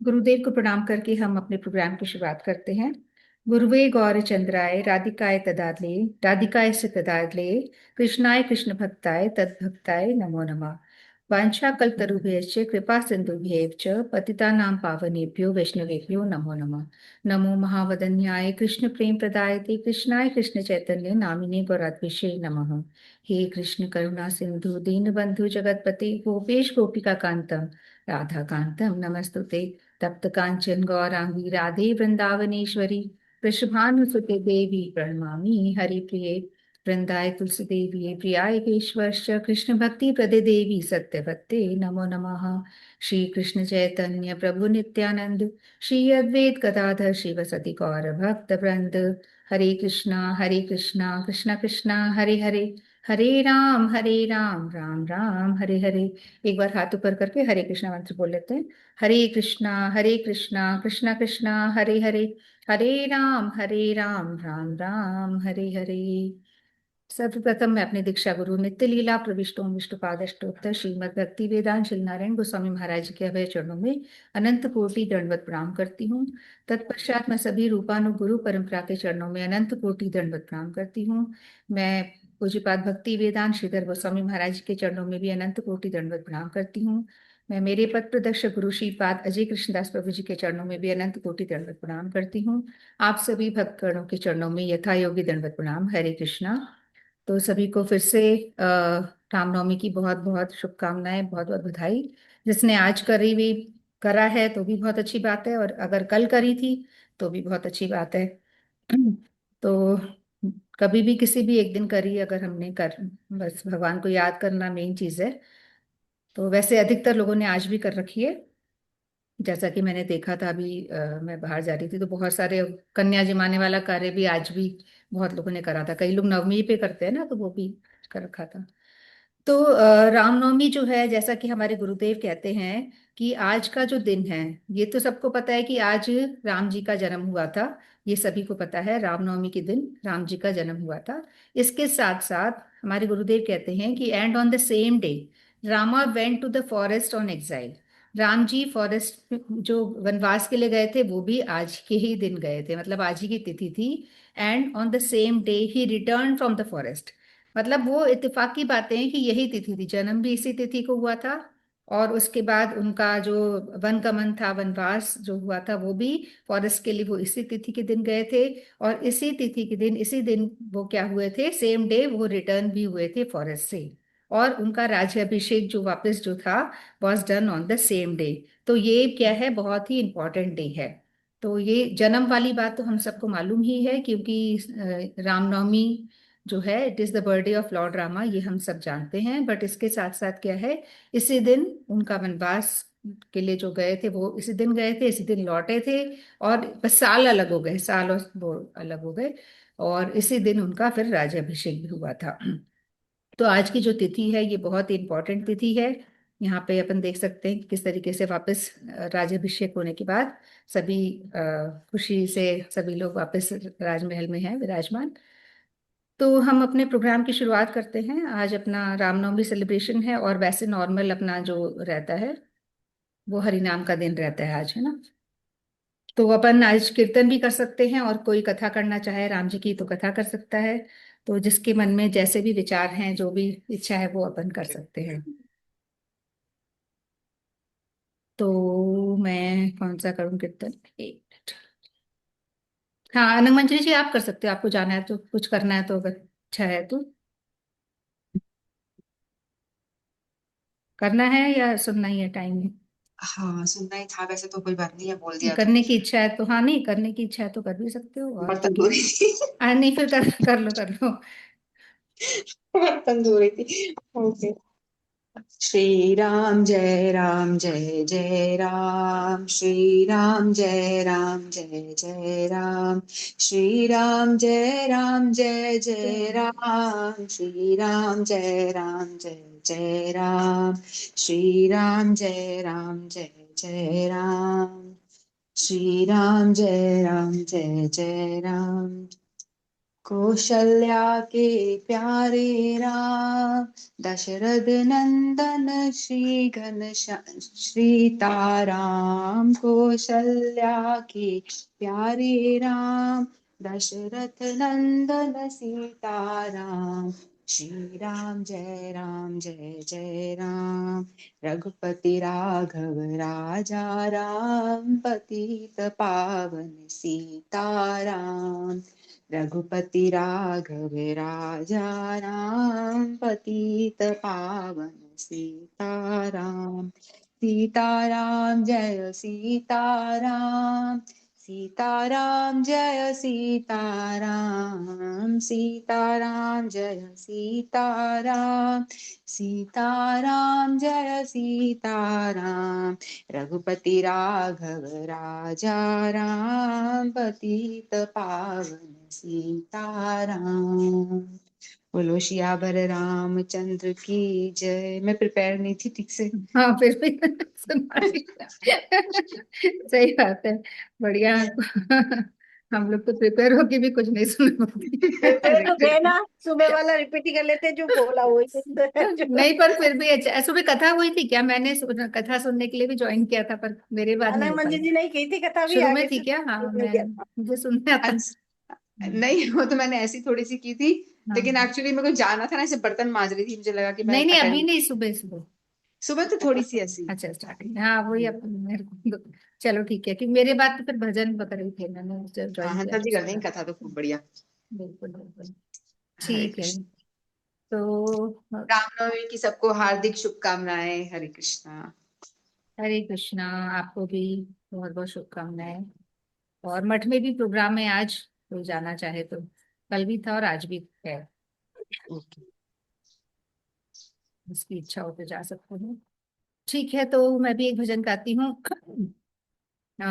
गुरुदेव को प्रणाम करके हम अपने प्रोग्राम की शुरुआत करते हैं। गुरुवे गौरचंद्राय राधिकाय तदालये राधिकाय से तदालये कृष्णाय कृष्ण भक्ताय तद्भक्ताय नमो नमः। वाञ्छाकल्पतरुभ्यश्च कृपा सिन्धुभ्यैव च पतितानां पावनेभ्यो वैष्णवेभ्यो नमो नमः। नमो महावदन्याय कृष्ण प्रेम प्रदायते कृष्णाय कृष्ण चैतन्य नामिने गौरात्मिषे नमः। हे कृष्ण करुणा सिंधु दीनबंधु जगतपते गोपेश गोपिका कांतम राधा कांतम नमस्तुते। तप्त कांचन गौरांगी राधे वृंदावनेश्वरी वृषभानुसुते देवी प्रणमामि हरिप्रिये। वृंदाय तुलसी देवी प्रियाय केशवश्च कृष्ण भक्ति प्रदे देवी सत्यवत्ते नमो नमः। श्री कृष्ण चैतन्य प्रभु नित्यानंद श्री अद्वैत गदाधर शिवसति गौर भक्त वृंद। हरे कृष्णा कृष्णा कृष्णा हरे हरे हरे राम राम हरे हरे। एक बार हाथ ऊपर करके हरे कृष्णा मंत्र बोल लेते हैं। हरे कृष्णा कृष्णा कृष्णा हरे राम राम राम हरे हरे। सर्वप्रथम मैं अपने दीक्षा गुरु नित्य लीला प्रविष्टों विष्णुपाद अष्टोत्तर श्रीमद भक्ति वेदांत श्री नारायण गोस्वामी महाराज के अभय चरणों में अनंत कोटि दंडवत प्रणाम करती हूँ। तत्पश्चात मैं सभी रूपानुगुरु परंपरा के चरणों में अनंत कोटि दंडवत प्रणाम करती हूँ। मैं पूज्यपाद भक्ति वेदांत श्रीधर गोस्वामी महाराज के चरणों में भी अनंत कोटि दंडवत प्रणाम करती हूँ। मैं मेरे पद प्रदर्शक गुरु श्रीपाद अजय कृष्णदास प्रभु जी के चरणों में भी अनंत कोटि दंडवत प्रणाम करती हूँ। आप सभी भक्तगणों के चरणों में यथा योगी दंडवत प्रणाम। हरे कृष्णा। तो सभी को फिर से रामनवमी की बहुत बहुत शुभकामनाएं, बहुत बहुत बधाई। जिसने आज करी भी करा है तो भी बहुत अच्छी बात है, और अगर कल करी थी तो भी बहुत अच्छी बात है। तो कभी भी किसी भी एक दिन करी अगर हमने कर, बस भगवान को याद करना मेन चीज है। तो वैसे अधिकतर लोगों ने आज भी कर रखी है। जैसा कि मैंने देखा था अभी, मैं बाहर जा रही थी तो बहुत सारे कन्या जमाने वाला कार्य भी आज भी बहुत लोगों ने करा था। कई लोग नवमी पे करते हैं ना, तो वो भी कर रखा था। तो रामनवमी जो है, जैसा कि हमारे गुरुदेव कहते हैं कि आज का जो दिन है, ये तो सबको पता है कि आज राम जी का जन्म हुआ था। ये सभी को पता है, रामनवमी के दिन राम जी का जन्म हुआ था। इसके साथ साथ हमारे गुरुदेव कहते हैं कि and on the same day Rama went to the forest on exile. Ram ji forest जो वनवास के लिए गए थे वो भी आज के ही दिन गए थे, मतलब आज ही की तिथि थी। And on the same day he return from the forest. मतलब वो इत्तेफाक की बातें हैं कि यही तिथि थी, जन्म भी इसी तिथि को हुआ था। और उसके बाद उनका जो वन गमन था, वनवास जो हुआ था, वो भी फॉरेस्ट के लिए वो इसी तिथि के दिन गए थे। और इसी तिथि के दिन, इसी दिन वो क्या हुए थे, सेम डे वो रिटर्न भी हुए थे फॉरेस्ट से। और उनका राज्याभिषेक जो वापस जो था was done on the same day. तो ये क्या है, बहुत ही इंपॉर्टेंट डे है। तो ये जन्म वाली बात तो हम सबको मालूम ही है, क्योंकि रामनवमी जो है it is the birthday of Lord Rama, ये हम सब जानते हैं। बट इसके साथ साथ क्या है, इसी दिन उनका वनवास के लिए जो गए थे वो इसी दिन गए थे, इसी दिन लौटे थे। और बस साल अलग हो गए, साल और वो अलग हो गए। और इसी दिन उनका फिर राज्याभिषेक भी हुआ था। तो आज की जो तिथि है ये बहुत ही इंपॉर्टेंट तिथि है। यहाँ पे अपन देख सकते हैं कि किस तरीके से वापस राज्याभिषेक होने के बाद सभी खुशी से सभी लोग वापस राजमहल में हैं विराजमान। तो हम अपने प्रोग्राम की शुरुआत करते हैं। आज अपना रामनवमी सेलिब्रेशन है, और वैसे नॉर्मल अपना जो रहता है वो हरिनाम का दिन रहता है आज, है ना। तो अपन आज कीर्तन भी कर सकते हैं, और कोई कथा करना चाहे राम जी की तो कथा कर सकता है। तो जिसके मन में जैसे भी विचार हैं, जो भी इच्छा है वो अपन कर सकते हैं। तो मैं कौन सा करूं कीर्तन, एक मिनट। हाँ, अनंग मंजरी जी आप कर सकते हो, आपको जाना है तो, कुछ करना है तो, अगर इच्छा है तो करना है, या सुनना ही है, टाइम है। हाँ, सुनना ही था। वैसे तो कोई बात नहीं है, बोल दिया तो। करने की इच्छा है तो हाँ, नहीं करने की इच्छा है तो कर भी सकते हो, और बर्तन धो नहीं, रही थी। नहीं फिर कर लो कर लो। बर्तन धो रही थी। ओके। श्री राम जय राम जय जय राम, श्री राम जय राम जय जय राम, श्री राम जय राम जय जय राम, श्री राम जय राम जय जय राम, श्री राम जय राम जय जय राम, श्री राम जय राम जय जय राम। कौशल्या के प्यारे राम, दशरथ नंदन श्रीताराम। कौशल्या के प्यारे राम, दशरथ नंदन सीताराम। श्री राम जय जय राम, रघुपति राघव राजा राम। पतित पावन सीताराम, रघुपति राघव राजा राम। पतित पावन सीताराम। सीताराम जय सीताराम, सीताराम जय सीताराम। सीताराम जय सीताराम, सीताराम जय सीताराम। रघुपति राघव राजा राम। पतित पावन सीताराम। बोलो सियावर रामचंद्र की जय। मैं प्रिपेयर नहीं थी ठीक से। हाँ फिर भी सुना दिया। सही बात है, बढ़िया। हम लोग तो प्रिपेयर होके भी कुछ नहीं सुन प्रिपेयर तो थे ना, सुबह वाला रिपीट ही कर लेते, जो बोला वही नहीं, पर फिर भी अच्छा। सुबह कथा हुई थी क्या? मैंने कथा सुनने के लिए भी ज्वाइन किया था, पर मेरे बाद नहीं आनंद हो मंजू पाई। जी नहीं कही थी कथा, भी शुरू में आगे थी से क्या? हाँ, शुरू में मैं किया था। मुझे सुनने आता। नहीं, वो तो मैंने ऐसी थोड़ी सी की थी, लेकिन हाँ, एक्चुअली मेरे को जाना था ना, ऐसे बर्तन मांज रही थी, मुझे लगा कि मैं नहीं नहीं, अभी अटेंड। नहीं, सुबह सुबह। सुबह तो थोड़ी सी ऐसी। अच्छा, स्टार्टिंग, हाँ वही अब मेरे को। चलो ठीक है, कि मेरे बाद तो फिर भजन बता रही थे, मैंने जब हाँ, ज्वाइन किया हंसा तो जी कर देंगे सुना। कथा तो खूब बढ़िया। बिल्कुल बिल्कुल। हरे ठीक है। कृष्ण। तो रामनवमी की सबको हार्दिक शुभकामनाएं। हरे कृष्णा। हरे कृष्णा। आपको भी बहुत बहुत शुभकामनाएं। और मठ में भी प्रोग्राम है आज, कोई जाना चाहे तो। कल भी था और आज भी है, ओके। जिसकी इच्छा हो तो जा सकते हो। ठीक है, तो मैं भी एक भजन गाती हूँ। अ,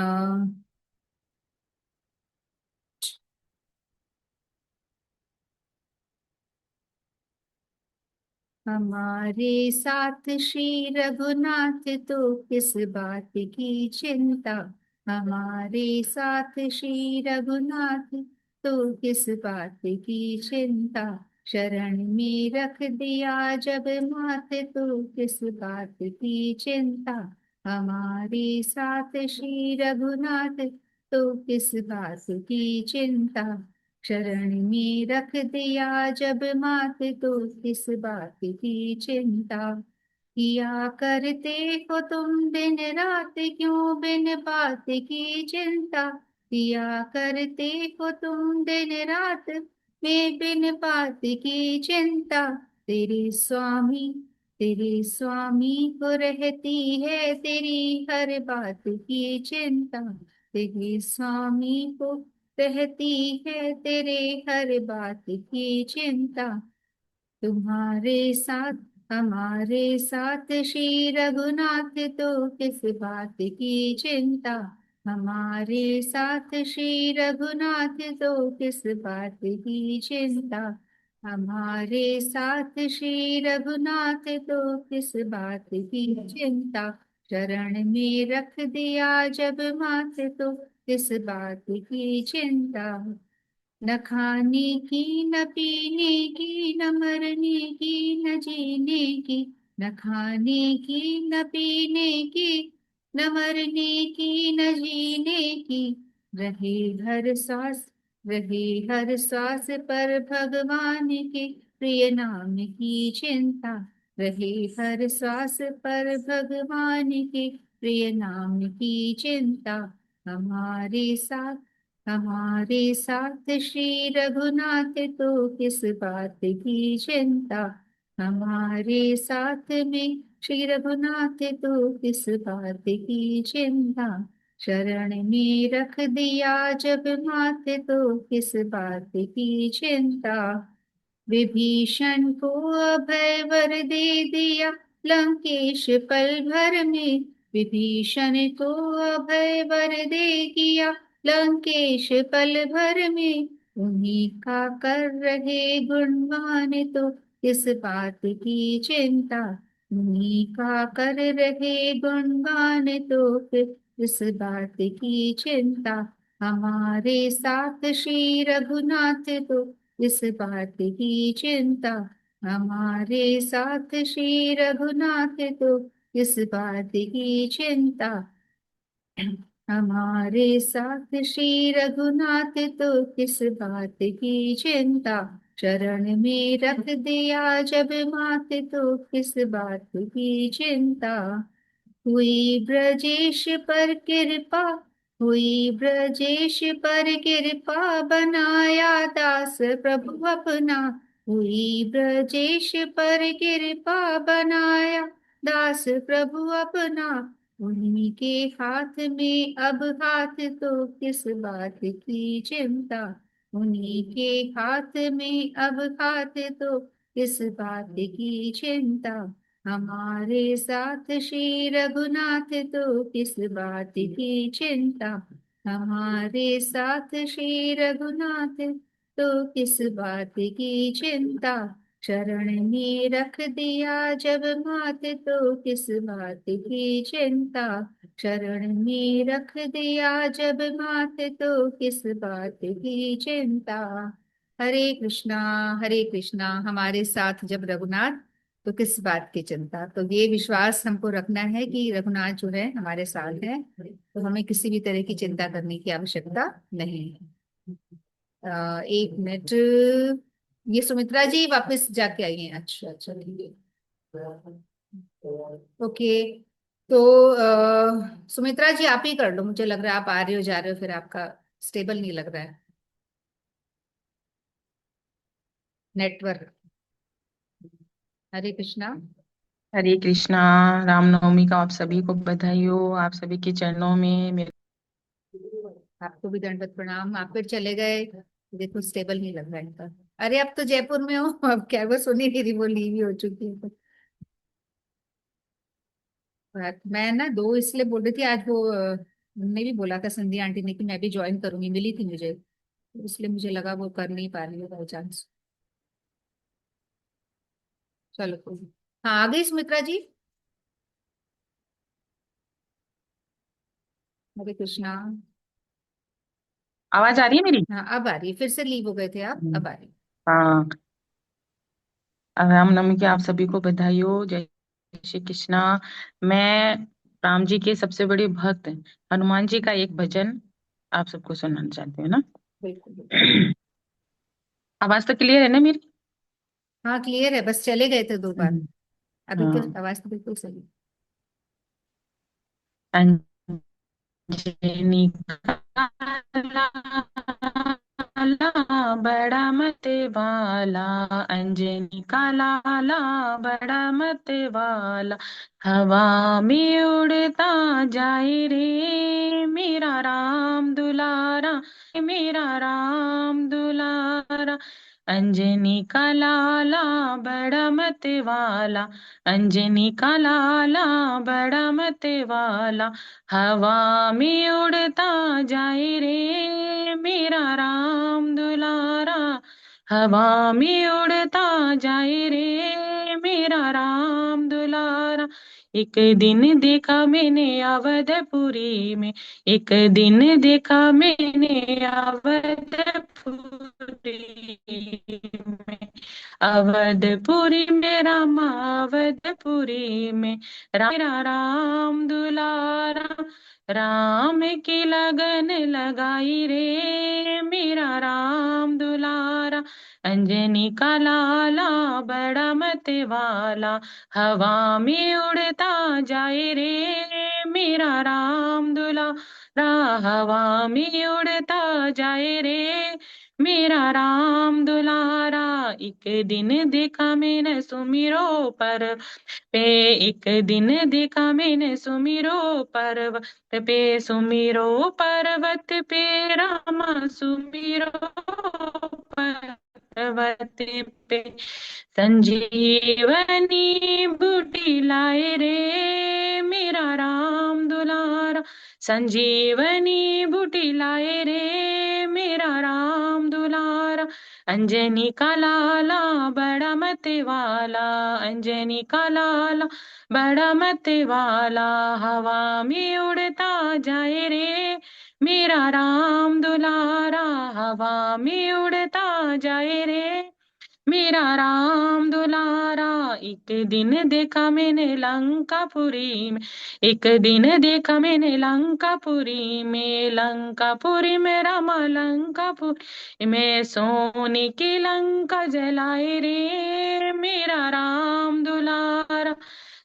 हमारे साथ श्री रघुनाथ, तो किस बात की चिंता। हमारे साथ श्री रघुनाथ, तो किस बात की चिंता। शरण में रख दिया जब माथे, तो किस बात की चिंता। हमारे साथ श्री रघुनाथ, तो किस बात की चिंता। शरण में रख दिया जब माथे, तो किस बात की चिंता। किया करते हो तुम दिन रात, क्यों बिन बात की चिंता। किया करते हो तुम दिन रात, में बिन बात की चिंता। तेरे स्वामी को रहती है तेरी हर बात की चिंता। तेरे स्वामी को रहती है तेरे हर बात की चिंता। तुम्हारे साथ हमारे साथ श्री रघुनाथ, तो किस बात की चिंता। हमारे साथ श्री रघुनाथ, तो किस बात की चिंता। हमारे साथ श्री रघुनाथ, तो किस बात की चिंता। शरण में रख दिया जब माथे, तो किस बात की चिंता। न खाने की न पीने की न मरने की न जीने की। न खाने की न पीने की न मरने की न जीने की। रहे हर सांस रहे हर सांस पर भगवान के प्रिय नाम की चिंता। रहे हर सांस पर भगवान के प्रिय नाम की चिंता। हमारे साथ हमारे साथ श्री रघुनाथ, तो किस बात की चिंता। हमारे साथ में श्री रघुनाथ, तो किस बात की चिंता। शरण में रख दिया जब माथे, तो किस बात की चिंता। विभीषण को अभय वर दे दिया लंकेश पल भर में। विभीषण को अभय वर दे दिया लंकेश पल भर में। उन्हीं का कर रहे गुणगान, तो किस बात की चिंता। उन्हीं का कर रहे गुणगान, तो किस बात की चिंता। हमारे साथ श्री रघुनाथ, तो इस बात की चिंता हमारे साथ श्री रघुनाथ तो इस बात की चिंता हमारे साथ श्री रघुनाथ तो किस बात की चिंता शरण में रख दिया जब मात तो किस बात की चिंता हुई ब्रजेश पर कृपा हुई ब्रजेश पर कृपा बनाया दास प्रभु अपना हुई ब्रजेश पर कृपा बनाया दास प्रभु अपना उन्हीं के हाथ में अब हाथ तो किस बात की चिंता उन्हीं के हाथ में अब हाथ तो किस बात की चिंता हमारे साथ श्री रघुनाथ तो किस बात की चिंता हमारे साथ श्री रघुनाथ तो किस बात की चिंता शरण में रख दिया जब मात तो किस बात की चिंता शरण में रख दिया जब मात तो किस बात की चिंता हरे कृष्णा हमारे साथ जब रघुनाथ तो किस बात की चिंता। तो ये विश्वास हमको रखना है कि रघुनाथ जो है हमारे साथ है, तो हमें किसी भी तरह की चिंता करने की आवश्यकता नहीं है। एक मिनट, ये सुमित्रा जी वापस जाके आई हैं। अच्छा अच्छा ठीक है, ओके। तो सुमित्रा जी आप ही कर लो, मुझे लग रहा है आप आ रहे हो जा रहे हो, फिर आपका स्टेबल नहीं लग रहा है नेटवर्क। हरे कृष्णा। हरे कृष्णा। रामनवमी का आप सभी को बधाई हो। आप सभी के चरणों में मेरे आपको भी दंडवत प्रणाम। आप फिर चले गए, देखो स्टेबल नहीं लग रहा है इनका। अरे अब तो जयपुर में हो, अब क्या वो सुनी नहीं रही, वो लीव ही हो चुकी है तो। मैं ना दो इसलिए बोल रही थी, आज वो उनने भी बोला था संध्या आंटी ने कि मैं भी ज्वाइन करूंगी, मिली थी मुझे, तो इसलिए मुझे लगा वो कर नहीं पा रही है बाई चांस। चलो कोई नहीं। हाँ आ गई सुमित्रा जी। हरे कृष्णा। आवाज आ रही है मेरी? हाँ अब आ रही है, फिर से लीव हो गए थे आप, अब आ रही है। हाँ। रामनवमी की आप सभी को बधाई हो। जय श्री कृष्णा। मैं राम जी के सबसे बड़े भक्त हनुमान जी का एक भजन आप सबको सुनाना चाहती हूँ ना। बिल्कुल बिल्कुल। आवाज तो क्लियर है ना मेरी? हाँ क्लियर है, बस चले गए थे दो बार, अभी तो हाँ। आवाज तो बिल्कुल सही। अंजनी काला बड़ा मत वाला, अंजनी का लाला बड़ा मत वाला, हवा में उड़ता जाए रे मेरा राम दुलारा, मेरा राम दुलारा। अंजनी का लाला बड़ा मत वाला, अंजनी का लाला बड़ा मत वाला, हवा में उड़ता जाए रे मेरा राम दुलारा, हवा में उड़ता जाए रे मेरा राम दुलारा। एक दिन देखा मैंने अवधपुरी में, एक दिन देखा मैंने अवधपुरी में, अवधपुरी में रामा, अवधपुरी में मेरा राम दुलारा, राम की लगन लगाई रे मेरा राम दुलारा। अंजनी का लाला बड़ा मत वाला, हवा में उड़ता जाए रे मेरा राम दुलारा, हवा में उड़ता जाए रे मेरा राम दुलारा। एक दिन देखा मैंने सुमिरो पर पे, एक दिन देखा मैंने सुमिरो पर्वत पे, सुमिरो पर्वत पे रामा, सुमिरो पर्वत पे संजीवनी बूटी लाए रे मेरा राम दुलारा, संजीवनी बूटी लाए रे मेरा राम दुलारा। अंजनी का लाला बड़ा मत वाला, अंजनी का लाला बड़ा मत वाला, हवा में उड़ता जाए रे मेरा राम दुलारा हवा में उड़ता जाए रे। मेरा राम दुलारा एक दिन देखा मैंने लंकापुरी में, एक दिन देखा मैंने लंकापुरी में, लंकापुरी में रामा लंकापुरी में, सोने की लंका जलाए रे। मेरा राम दुलारा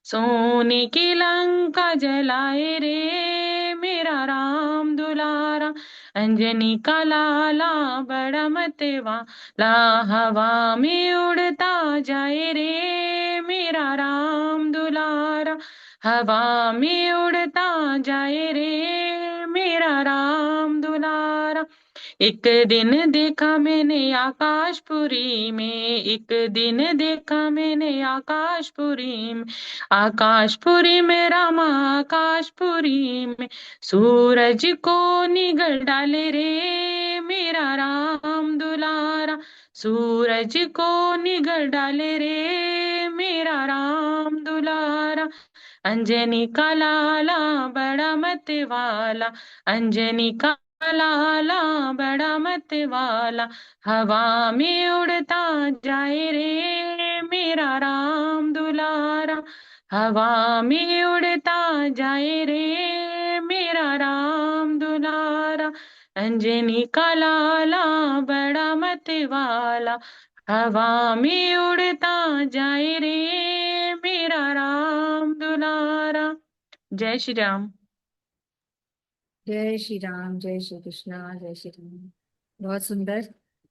सोने की लंका जलाए रे। मेरा राम दुलारा अंजनी का लाला बड़ा मतवा ला हवा में उड़ता जाए रे। मेरा राम दुलारा हवा में उड़ता जाए रे। मेरा राम दुलारा एक दिन देखा मैंने आकाशपुरी में, एक दिन देखा मैंने आकाशपुरी में, आकाशपुरी में रामा आकाशपुरी में, सूरज को निगल डाले रे। मेरा राम दुलारा सूरज को निगल डाले रे। मेरा राम दुलारा अंजनी का लाला बड़ा मत वाला, अंजनी का लाला बड़ा मत वाला, हवा में उड़ता जाए रे। मेरा राम दुलारा हवा में उड़ता जाए रे। मेरा राम दुलारा अंजनी का लाला बड़ा मत वाला, हवा में उड़ता जाए रे। मेरा राम दुलारा। जय श्री राम। जय श्री राम, जय श्री कृष्णा, जय श्री राम। बहुत सुंदर।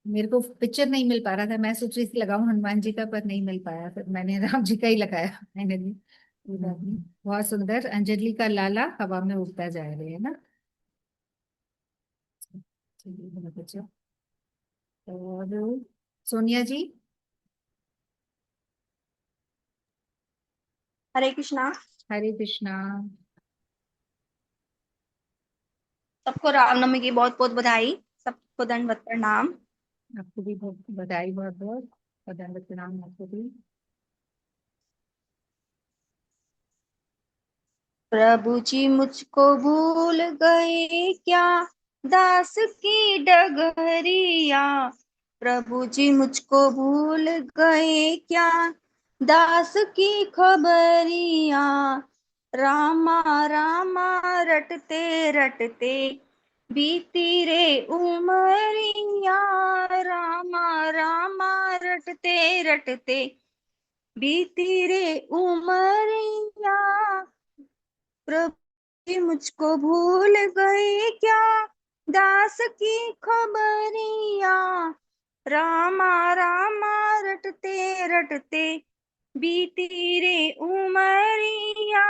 मेरे को पिक्चर नहीं मिल पा रहा था, मैं सोच रही थी लगाऊं हनुमान जी का, पर नहीं मिल पाया, फिर मैंने राम जी का ही लगाया फाइनली। कोई बात नहीं। बहुत सुंदर। अंजलि का लाला हवा में उड़ता जा रहे है ना। चलिए, बहुत अच्छा। और सोनिया जी। हरे कृष्णा। हरे कृष्णा। सबको रामनवमी की बहुत बहुत बधाई। सबको दंडवत प्रणाम। आपको भी बहुत बधाई, बहुत बहुत धन्यवाद, प्रणाम आपको भी। प्रभु जी मुझको भूल गए क्या, दास की डगरिया। प्रभु जी मुझको भूल गए क्या, दास की खबरिया। रामा रामा रटते रटते बीती रे उमरिया। रामा रामा रटते रटते बीती रे उमरिया। प्रभु जी मुझको भूल गए क्या, दास की खबरिया। रामा रामा रटते रटते बीती रे उमरिया।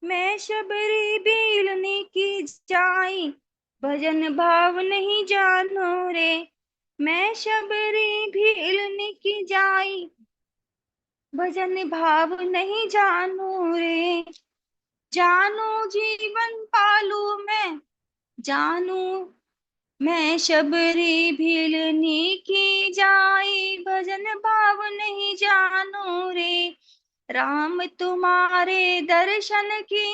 मैं शबरी बीलने की जाई, भजन भाव नहीं जानो रे। मैं शबरी भीलने की जाई, भजन भाव नहीं जानू रे। जानू जीवन पालू मैं, जानू मैं शबरी भीलनी की जाई, भजन भाव नहीं जानू रे। राम तुम्हारे दर्शन की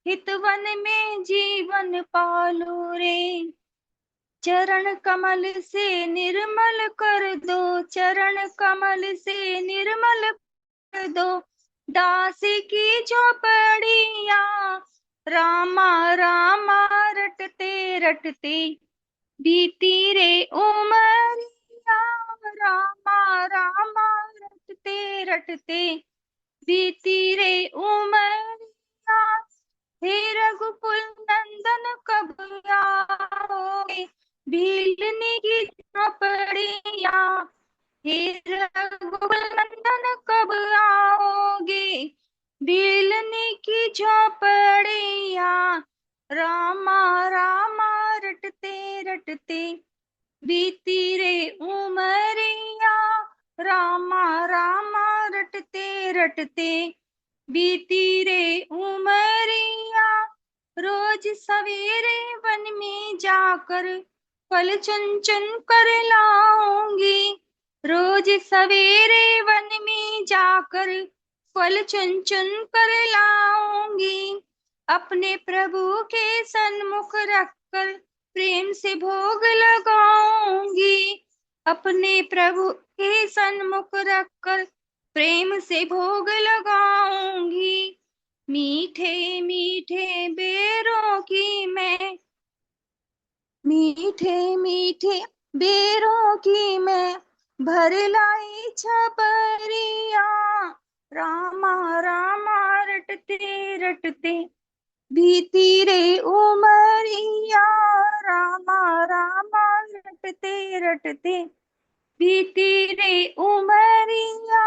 हितवन में जीवन पालू रे। चरण कमल से निर्मल कर दो, चरण कमल से निर्मल कर दो दासी की झोपड़िया। रामा रामा रटते रटते बीती रे उमरिया। रामा रामा रटते रटते बीती रे उमरिया। हे रघुकुल नंदन कब आओगे, भीलनी की झोपड़िया। हे रघुकुल नंदन कब आओगे, भीलनी की झोपड़िया। रामा रामा रटते रटते बीती रे उमरिया। रामा रामा रटते रटते बीती रे उमरिया। रोज सवेरे वन में जाकर फल चुन चुन कर लाऊंगी। रोज सवेरे वन में जाकर फल चुन चुन कर लाऊंगी। अपने प्रभु के सन्मुख रखकर प्रेम से भोग लगाऊंगी, अपने प्रभु के सन्मुख रखकर प्रेम से भोग लगाऊंगी। मीठे मीठे बेरों की मैं, मीठे मीठे बेरों की मैं भर लाई छपरिया। रामा रामा रटते रटते बीती रे उमरिया। रामा रामा रटते रटते बीती रे उमरिया।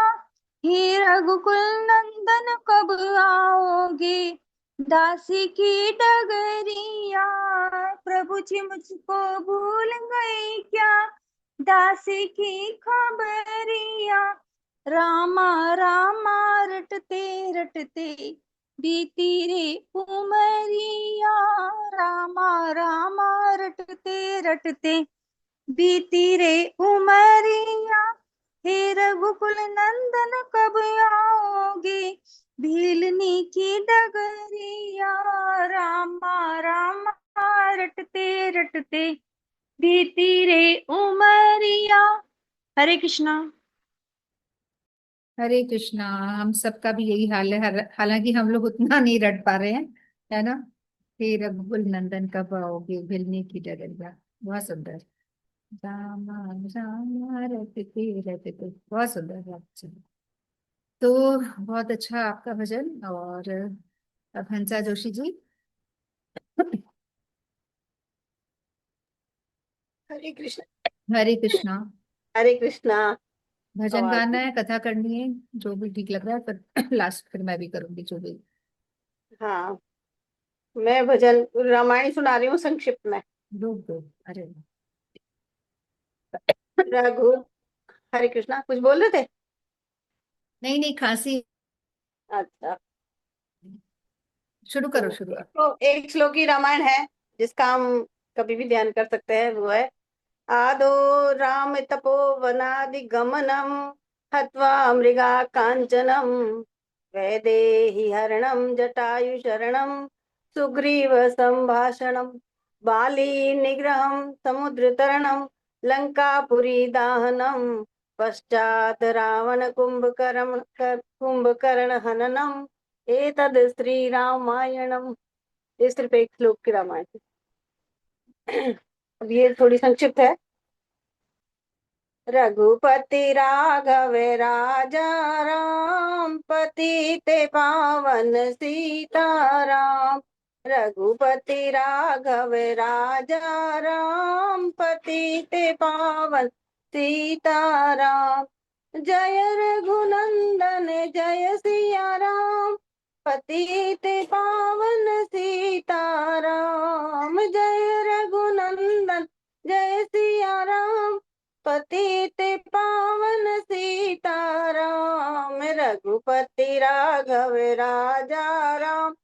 हे रघुकुल नंदन कब आओगे, दासी की डगरिया। प्रभु जी मुझको भूल गई क्या, दासी की खबरिया। रामा रामा रटते रटते बीती रे उमरिया। रामा रामा रटते रटते बीती रे उमरिया। हे रघुकुल नंदन कब आओगे, भीलनी की डगरिया। रामा रामा रटते रटते बीती रे उमरिया। हरे कृष्णा। हरे कृष्णा। हम सबका भी यही हाल है, हालांकि हम लोग उतना नहीं रट पा रहे हैं, है ना। हे रघुकुल नंदन कब आओगे, भिलने की डगरिया। बहुत सुंदर। रामा रामा रटते रटते, बहुत सुंदर, बहुत अच्छा। तो बहुत अच्छा आपका भजन। और अब हंसा जोशी जी। हरे कृष्ण। हरे कृष्णा। हरे कृष्णा। भजन आवाज गाना है, कथा करनी है, जो भी ठीक लग रहा है, पर लास्ट फिर मैं भी करूंगी जो भी। हाँ, मैं भजन रामायण सुना रही हूँ संक्षिप्त में। रोक दो। अरे रघु, हरे कृष्णा, कुछ बोल रहे थे? नहीं नहीं, खांसी। अच्छा। शुरू करो, तो शुरू। एक श्लोकी रामायण है जिसका हम कभी भी ध्यान कर सकते हैं, वो है आदो राम तपोवनादि गमनम हत्वा मृगा कांचनम वैदेही हरणम जटायु शरणम सुग्रीव संभाषणम बाली निग्रहम समुद्र तरणम लंकापुरी दाहनम पश्चात रावण कुंभकर्ण हननम एतद श्री रामायणम। ये सिर्फ एक श्लोक की रामायण है। अब ये थोड़ी संक्षिप्त है। रघुपति राघव राजा राम पतित पावन सीताराम। रघुपति राघव राजा राम पतित पावन सीताराम। जय रघुनंदन जय सिया राम पतित पावन सीताराम। जय रघुनंदन जय सिया राम पतित पावन सीताराम। रघुपति राघव राजा राम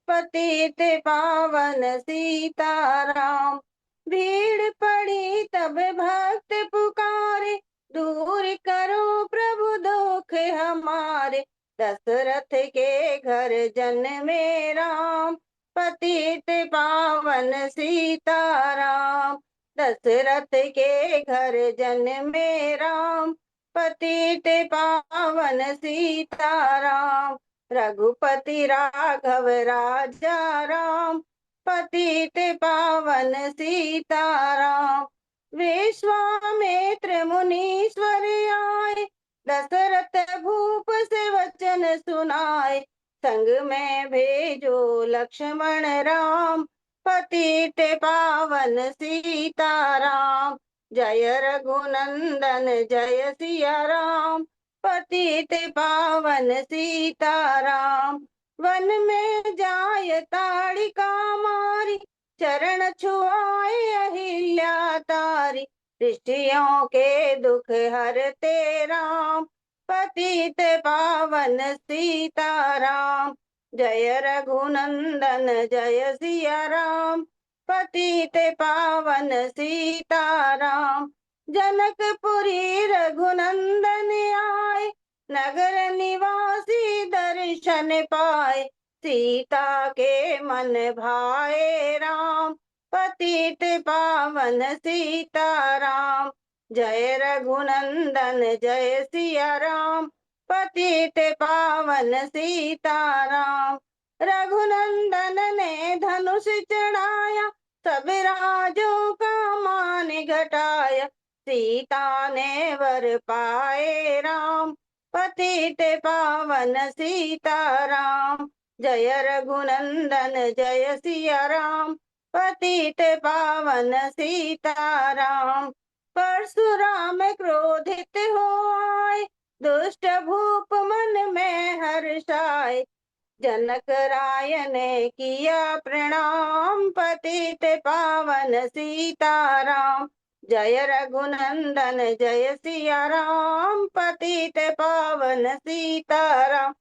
पतित पावन सीताराम। भीड़ पड़ी तब भक्त पुकारे दूर करो प्रभु दुख हमारे। दशरथ के घर जन्मे राम पतित पावन सीताराम। दशरथ के घर जन्मे राम पतित पावन सीताराम। रघुपति राघव राजा राम पतित पावन सीताराम। विश्वामित्र मुनीश्वर आए दशरथ भूप से वचन सुनाए। संग में भेजो लक्ष्मण राम पतित पावन सीताराम। जय रघुनंदन जय सिया राम पतित पावन सीताराम। वन में जाय ताड़िका मारी चरण छुआए अहिल्या तारी। दृष्टियों के दुख हरते राम पतित पावन सीताराम। जय रघुनंदन जय सिया राम पतित पावन सीताराम। जनकपुरी रघुनंदन आए नगर निवासी दर्शन पाए। सीता के मन भाए राम पतित पावन सीताराम। जय रघुनंदन जय सिया राम, पतित पावन सीताराम। रघुनंदन ने धनुष चढ़ाया, सब राजों का मान घटाया। सीता ने वर पाए राम, पतित पावन सीताराम। जय रघुनंदन जय सिया राम, पतित पावन सीताराम। परशुराम क्रोधित हो आए, दुष्ट भूप मन में हर्षाए। जनक राय ने किया प्रणाम, पतित पावन सीताराम। जय रघुनंदन जय सिया राम, पतित पावन सीताराम।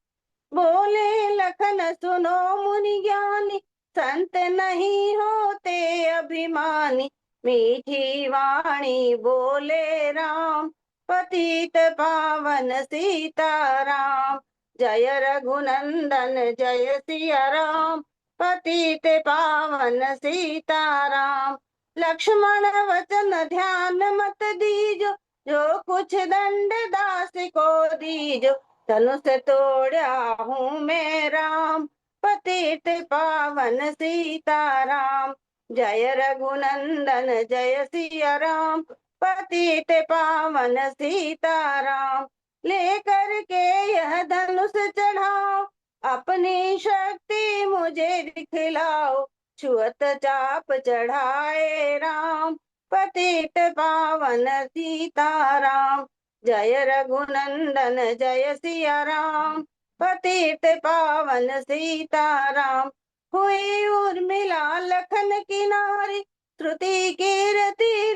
बोले लखन सुनो मुनि ज्ञानी, संत नहीं होते अभिमानी। मीठी वाणी बोले राम, पतित पावन सीताराम। जय रघुनंदन जय सिया राम, पतित पावन सीताराम। लक्ष्मण वचन ध्यान मत दीजो, जो कुछ दंड दास को दीजो। धनुष तोड़ा हूँ मैं राम, पतित पावन सीताराम। जय रघुनंदन जय सिया राम, पतित पावन सीताराम। लेकर के यह धनुष चढ़ाओ, अपनी शक्ति मुझे दिखलाओ। छुअत चाप चढ़ाए राम, पतित पावन सीताराम। जय रघुनंदन जय सिया राम, पतित पावन सीताराम। हुई उर्मिला लखन की नारी, श्रुति कीरति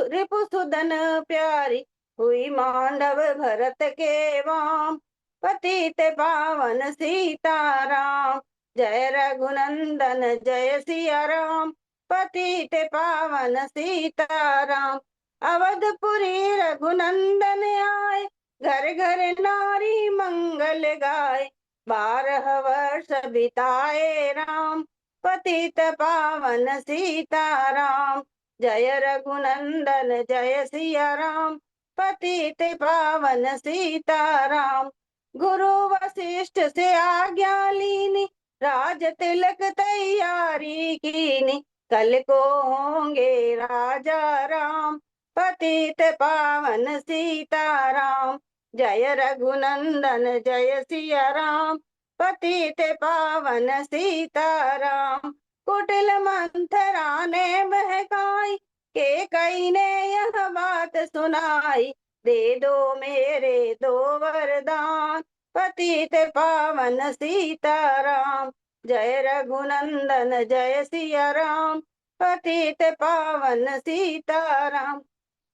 रिपुसुदन प्यारी। हुई मांडव भरत के वाम, पतित पावन सीताराम। जय रघुनंदन जय सिया राम, पतित पावन सीताराम। अवधपुरी रघुनंदन आए, घर घर नारी मंगल गाए। 12 वर्ष बिताए राम, पतित पावन सीताराम। जय रघुनंदन जय सिया राम, पतित पावन सीताराम। गुरु वशिष्ठ से आज्ञा लीनी, राज तिलक तैयारी कीनी। कल को होंगे राजा राम, पतित पावन सीताराम। जय रघुनंदन जय सिया राम, पतित पावन सीताराम। कुटिल मंथरा ने बहकाई, के कई ने यह बात सुनाई। दे दो मेरे 2 वरदान, पतित पावन सीताराम। जय रघुनंदन जय सिया राम, पतित पावन सीताराम।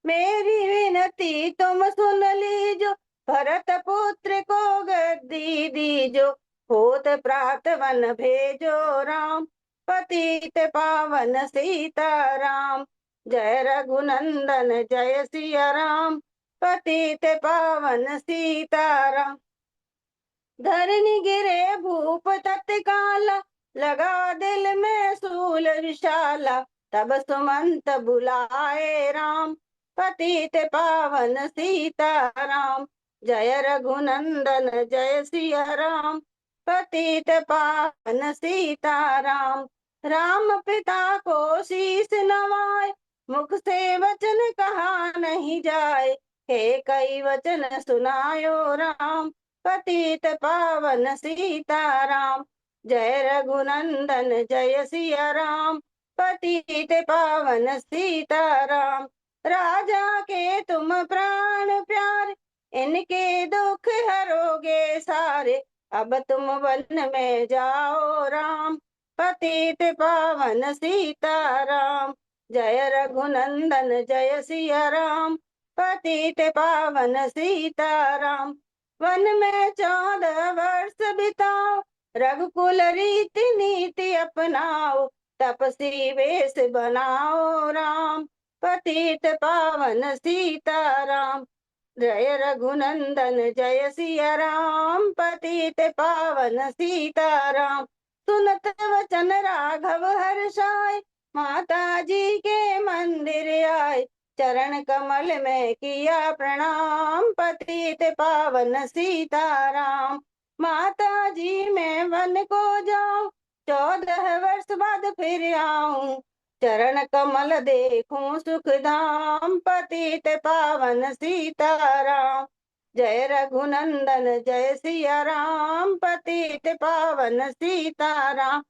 मेरी विनती तुम सुन लीजो, भरत पुत्र को गद्दी दीजो। होत प्रात वन भेजो राम, पतित पावन सीताराम। जय रघुनंदन जय सिया राम, पतित पावन सीताराम। धरनी गिरे भूप तत्काला, लगा दिल में सूल विशाला। तब सुमंत बुलाए राम, पतित पावन सीताराम। जय रघुनंदन जय सिया राम, पतित पावन सीताराम। राम पिता को शीस नवाए, मुख से वचन कहा नहीं जाए। हे कई वचन सुनायो राम, पतित पावन सीताराम। जय रघुनंदन जय सिया राम, पतित पावन सीताराम। राजा के तुम प्राण प्यारे, इनके दुख हरोगे सारे। अब तुम वन में जाओ राम, पतित पावन सीताराम। जय रघुनंदन जय सिया राम, पतित पावन सीताराम। वन में 14 वर्ष बिताओ, रघुकुल रीति नीति अपनाओ। तपसी वेश बनाओ राम, पतित पावन सीताराम। जय रघुनंदन जय सिया राम, पतित पावन सीताराम। सुनत वचन राघव हर्षाय, माता जी के मंदिर आए, चरण कमल में किया प्रणाम, पतित पावन सीताराम। माता जी मैं वन को जाऊं, 14 वर्ष बाद फिर आऊं, चरण कमल देखूं सुख धाम, पतित पावन सीताराम। जय रघुनंदन जय सिया राम, पतित पावन सीताराम।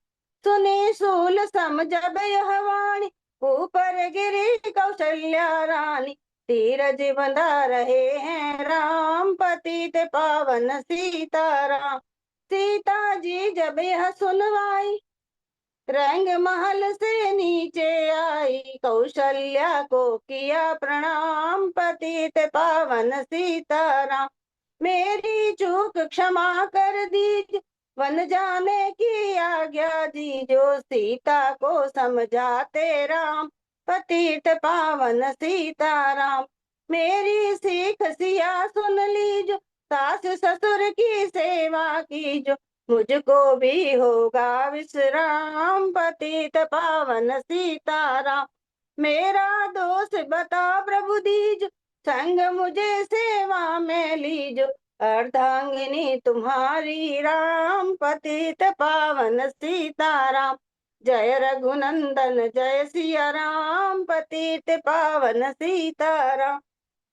सुनी सूल सम जब यह वाणी, ऊपर गिरी कौशल्या रानी, धीरज बंधा रहे हैं राम, पतित पावन सीताराम। सीता जी जब यह सुनवाई, रंग महल से नीचे आई, कौशल्या को किया प्रणाम, पतित पावन सीताराम। मेरी चूक क्षमा कर दीजिए, वन जाने की आज्ञा दीजो, सीता को समझाते राम, पतित पावन सीताराम। मेरी सीख सिया सुन लीजो, सास ससुर की सेवा कीजो, मुझको भी होगा विश्राम, पतित पावन सीताराम। मेरा दोष बता प्रभु दीजो, संग मुझे सेवा में लीजो, अर्धांगिनी तुम्हारी राम, पतित पावन सीताराम। जय रघुनंदन जय सिया राम, पतित पावन सीताराम।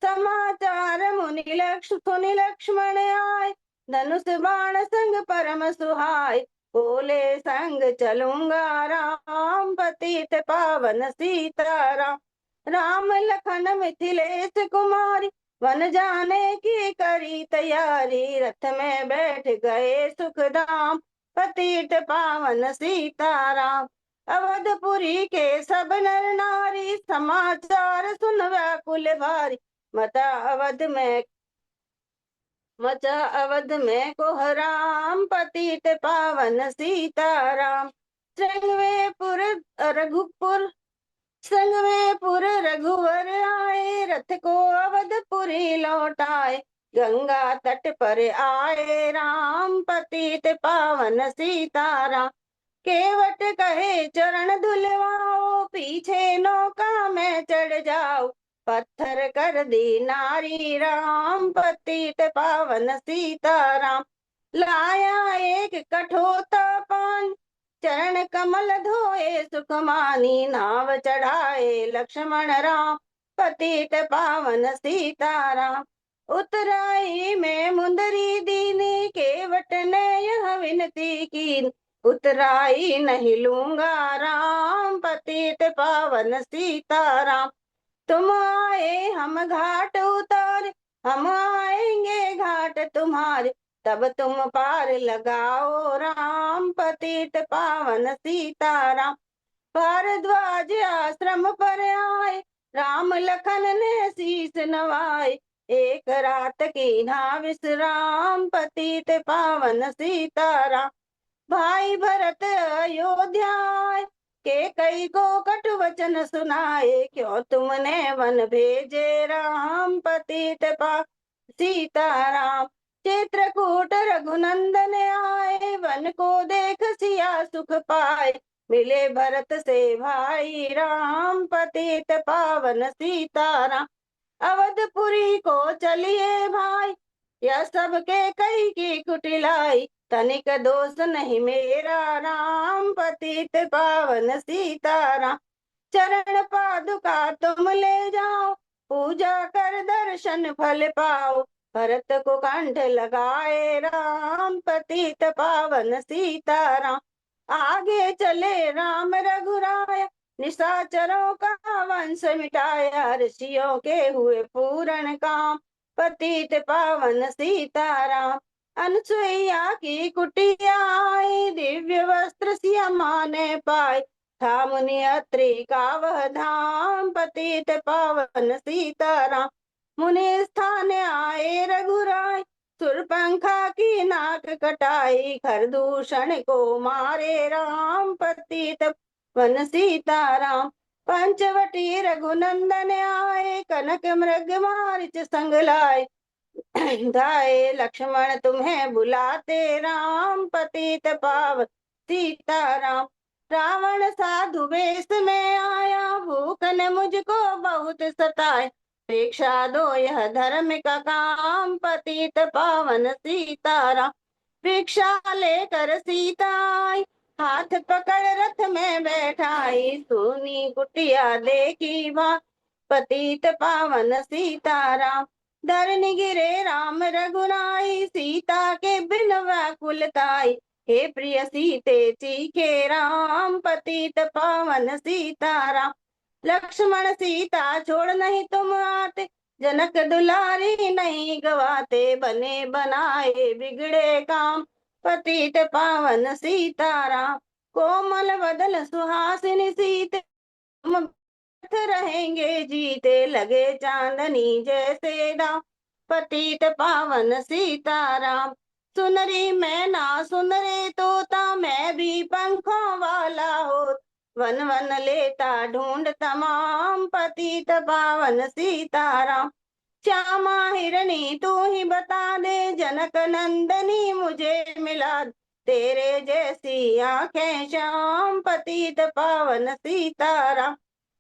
समाचार मुनि लक्ष्मण आए, धनुष बाण संग परम सुहाय, बोले संग चलूंगा राम, पतित पावन सीताराम। राम लखन मिथिलेश कुमारी, वन जाने की करी तैयारी, रथ में बैठ गए सुखधाम, पतित पावन सीताराम। अवधपुरी के सब नर नारी, समाचार सुन व्याकुल भारी, मचा अवध में कोहराम, पतित पावन सीताराम। श्रृंगवेपुर रघुपुर संगमेपुर रघुवर आए, रथ को अवधपुरी लौटाए, गंगा तट पर आए राम, पतित पावन सीताराम। केवट कहे चरण धुलवाओ, पीछे नौका में चढ़ जाओ, पत्थर कर दी नारी राम, पतित पावन सीताराम। लाया एक कठोता पान, चरण कमल धोए सुख मानी, नाव चढ़ाए लक्ष्मण राम, पतित पावन सीताराम। उतराई में मुंदरी दीनी, केवट ने यह विनती की, उतराई नहीं लूंगा राम, पतित पावन सीताराम। तुम आए हम घाट उतारे, हम आएंगे घाट तुम्हारे, तब तुम पार लगाओ राम, पतित पावन सीताराम। भारद्वाज आश्रम पर आए, राम लखन ने शीस नवाए, एक रात की ना विश्राम, पतित पावन सीताराम। भाई भरत अयोध्या आए, के कई को कटु वचन सुनाए, क्यों तुमने वन भेजे राम, पतित पा सीताराम। चित्रकूट रघुनंदन आए, वन को देख सिया सुख पाए, मिले भरत से भाई राम, पतित पावन सीताराम। अवधपुरी को चलिए भाई, यह सबके कई की कुटिलाई, तनिक दोष नहीं मेरा राम, पतित पावन सीताराम। चरण पादुका तुम ले जाओ, पूजा कर दर्शन फल पाओ, भरत को कंठ लगाए राम, पतित पावन सीताराम। आगे चले राम रघुराया, निशाचरों का वंश मिटाया, ऋषियों के हुए पूर्ण काम, पतित पावन सीताराम। अनसुईया की कुटिया आई, दिव्य वस्त्र सिया माँ ने पाए, था मुनि अत्रि का वह धाम, पतित पावन सीताराम। मुनि स्थान आए रघुराय, सुरपंखा की नाक कटाई, खरदूषण को मारे राम, पतित वन सीताराम। पंचवटी रघुनंदन आए, कनक मृग मारिच संग लाए, धाये लक्ष्मण तुम्हें बुलाते राम, पतित पावन सीताराम। रावण साधु वेश में आया, भूख ने मुझको बहुत सताए। परीक्षा दो यह धर्म का काम, पतित पावन सीताराम। भिक्षा लेकर सीता आई, हाथ पकड़ रथ में बैठाई। सोनी कुटिया देखी वहाँ, पतित पावन सीताराम। धरनी गिरे राम रघुराई, सीता के बिन व्याकुलताई। हे प्रिय सीते चीखे राम, पतित पावन सीताराम। लक्ष्मण सीता छोड़ नहीं तुम आते, जनक दुलारी नहीं गवाते। बने बनाए बिगड़े काम, पतित पावन सीताराम। कोमल बदन सुहासिनी सीते, तुम व्यर्थ रहेंगे जीते। लगे चांदनी जैसे दाम, पतित पावन सीताराम। सुनरी मैना सुन रे तोता, मैं भी पंखों वाला हो। वन वन लेता ढूंढ तमाम, पतित पावन सीताराम। श्यामा हिरणी तू ही बता दे, जनक नंदनी मुझे मिला दे। तेरे जैसी आंखें श्याम, पतित पावन सीताराम।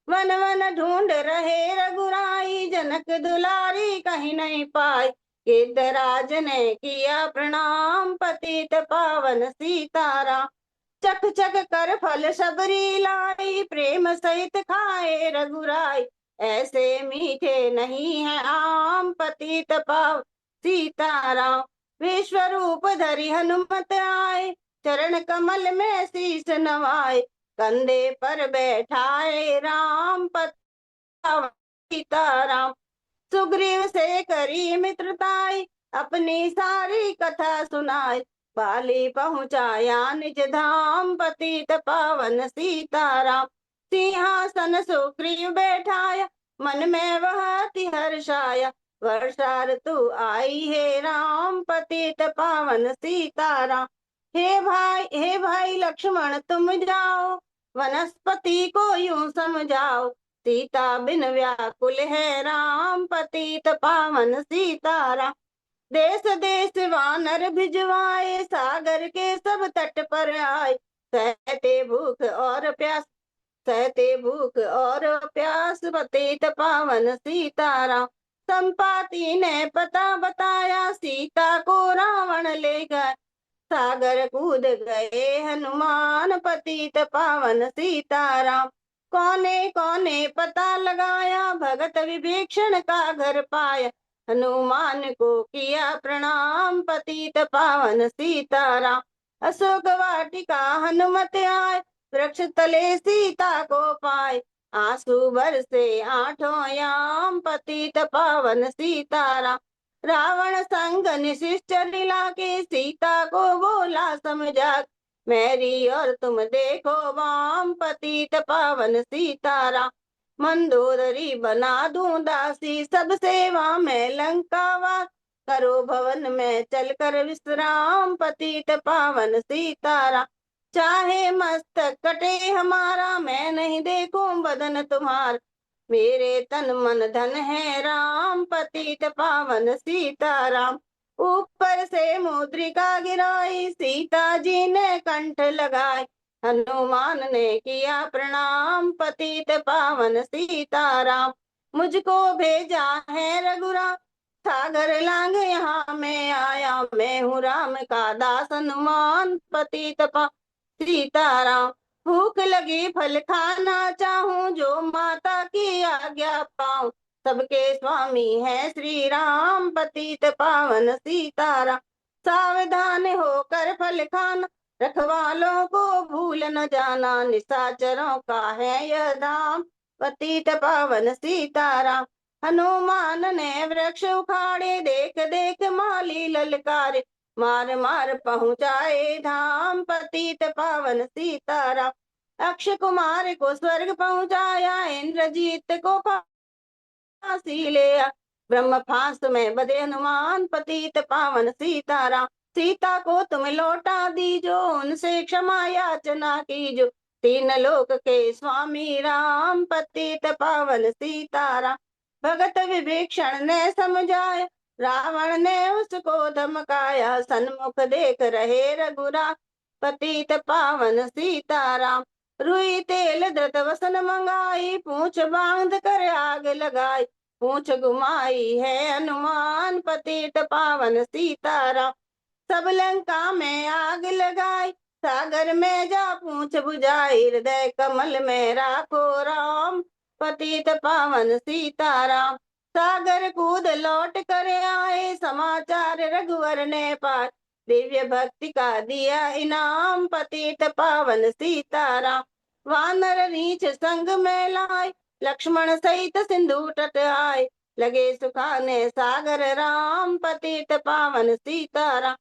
वन वन ढूंढ रहे रघुराई, जनक दुलारी कहीं नहीं पाई। गिद्धराज ने किया प्रणाम, पतित पावन सीताराम। चक चक कर फल सबरी लाई, प्रेम सहित खाए रघुराई। ऐसे मीठे नहीं है आम, पतित पावन सीताराम। विश्व रूप धरि हनुमत आए, चरण कमल में शीश नवाए। कंधे पर बैठाए राम, पतित सीताराम। सुग्रीव से करी मित्रताई, अपनी सारी कथा सुनाई। बाली पहुँचाया निज धाम, पतित पावन सीताराम। सिंहासन सुग्रीव बैठाया, मन में वह अति हर्षाया। वर्षा ऋतु आई है राम, पतित पावन सीताराम। हे भाई लक्ष्मण तुम जाओ, वनस्पति को यूं समझाओ। सीता बिन व्याकुल है राम, पतित पावन सीताराम। देश देश वानर भिजवाए, सागर के सब तट पर आए। सहते भूख और प्यास, सहते भूख और प्यास, पतित पावन सीताराम। संपाति ने पता बताया, सीता को रावण ले गए। सागर कूद गए हनुमान, पतित पावन सीताराम। कौने कौने पता लगाया, भगत विभीषण का घर पाया। हनुमान को किया प्रणाम, पतित पावन सीताराम। अशोक वाटिका हनुमत आए, वृक्ष तले सीता को पाए। आंसू बरसे आठों याम, पतित पावन सीताराम। रावण संग निशिचर के, सीता को बोला समझा। मेरी और तुम देखो वाम, पतित पावन सीताराम। मंदोदरी बना दूं दासी, सब सेवा में लंकावास। करो भवन में चलकर विश्राम, पतित पावन सीताराम। चाहे मस्तक कटे हमारा, मैं नहीं देखूं बदन तुम्हारा। मेरे तन मन धन है राम, पतित पावन सीताराम। ऊपर से मुद्रिका गिराई, सीता जी ने कंठ लगाई। हनुमान ने किया प्रणाम, पतित पावन सीताराम। मुझको भेजा है रघुराम, सागर लांग यहाँ मैं आया। मैं हूँ राम का दास हनुमान, पतित पावन सीताराम। भूख लगी फल खाना चाहूं, जो माता की आज्ञा पाऊं। सबके स्वामी है श्री राम, पतित पावन सीताराम। सावधान होकर फल खाना, रखवालों को भूल न जाना। निशाचरों का है यह धाम, पतित पावन सीताराम। हनुमान ने वृक्ष उखाड़े, देख देख माली ललकारे। मार मार पहुँचाए धाम, पतित पावन सीताराम। अक्षय कुमार को स्वर्ग पहुँचाया, इंद्रजीत को फांसी लिया। ब्रह्म फांस में बधे हनुमान, पतित पावन सीताराम। सीता को तुम लौटा दीजो, उनसे क्षमा याचना कीजो। तीन लोक के स्वामी राम, पतित पावन सीताराम। भगत विभीषण ने समझाया, रावण ने उसको धमकाया। सन्मुख देख रहे रघुराम, पतित पावन सीताराम। रुई तेल धृत वसन मंगाई, पूछ बांध कर आग लगाई। पूछ घुमाई है हनुमान, पतित पावन सीताराम। सब लंका में आग लगाई, सागर में जा पूछ बुझाई। हृदय कमल में राखो राम, पतित पावन सीताराम। सागर कूद लौट कर आए, समाचार रघुवर ने पाए। दिव्य भक्ति का दिया इनाम, पतित पावन सीताराम। वानर रीछ संग में लाए, लक्ष्मण सहित सिंधु तट आए। लगे सुखाने सागर राम, पतित पावन सीताराम।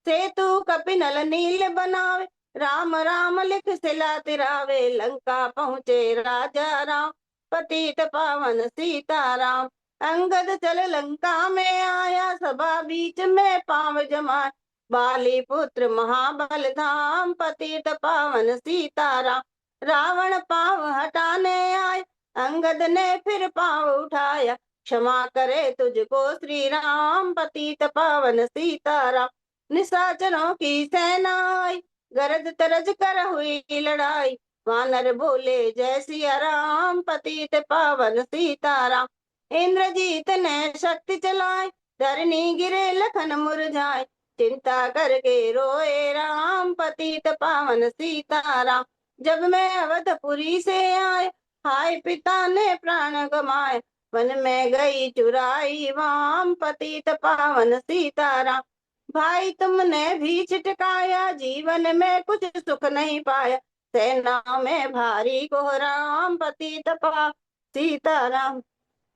सेतु कपिनल नील बनावे, राम राम लिख सिला तिरावे। लंका पहुँचे राजा राम, पतित पावन सीताराम। अंगद चल लंका में आया, सभा बीच में पांव जमाए। बाली पुत्र महाबल धाम, पतित पावन सीताराम। रावण पांव हटाने आए, अंगद ने फिर पांव उठाया। क्षमा करे तुझको श्री राम, पतित पावन सीताराम। निशाचरों की सेना आई, गरज तरज कर हुई लड़ाई। वानर बोले जय सिया राम, पतित पावन सीताराम। इंद्रजीत ने शक्ति चलाई, धरनी गिरे लखन मुरझाए। चिंता करके रोए राम, पतित पावन सीताराम। जब मैं अवधपुरी से आए, हाय पिता ने प्राण गमाए। वन में गई चुराई वाम, पतित पावन सीताराम। भाई तुमने भी छिटकाया, जीवन में कुछ सुख नहीं पाया। सेना में भारी कोहराम, पतित पावन सीताराम।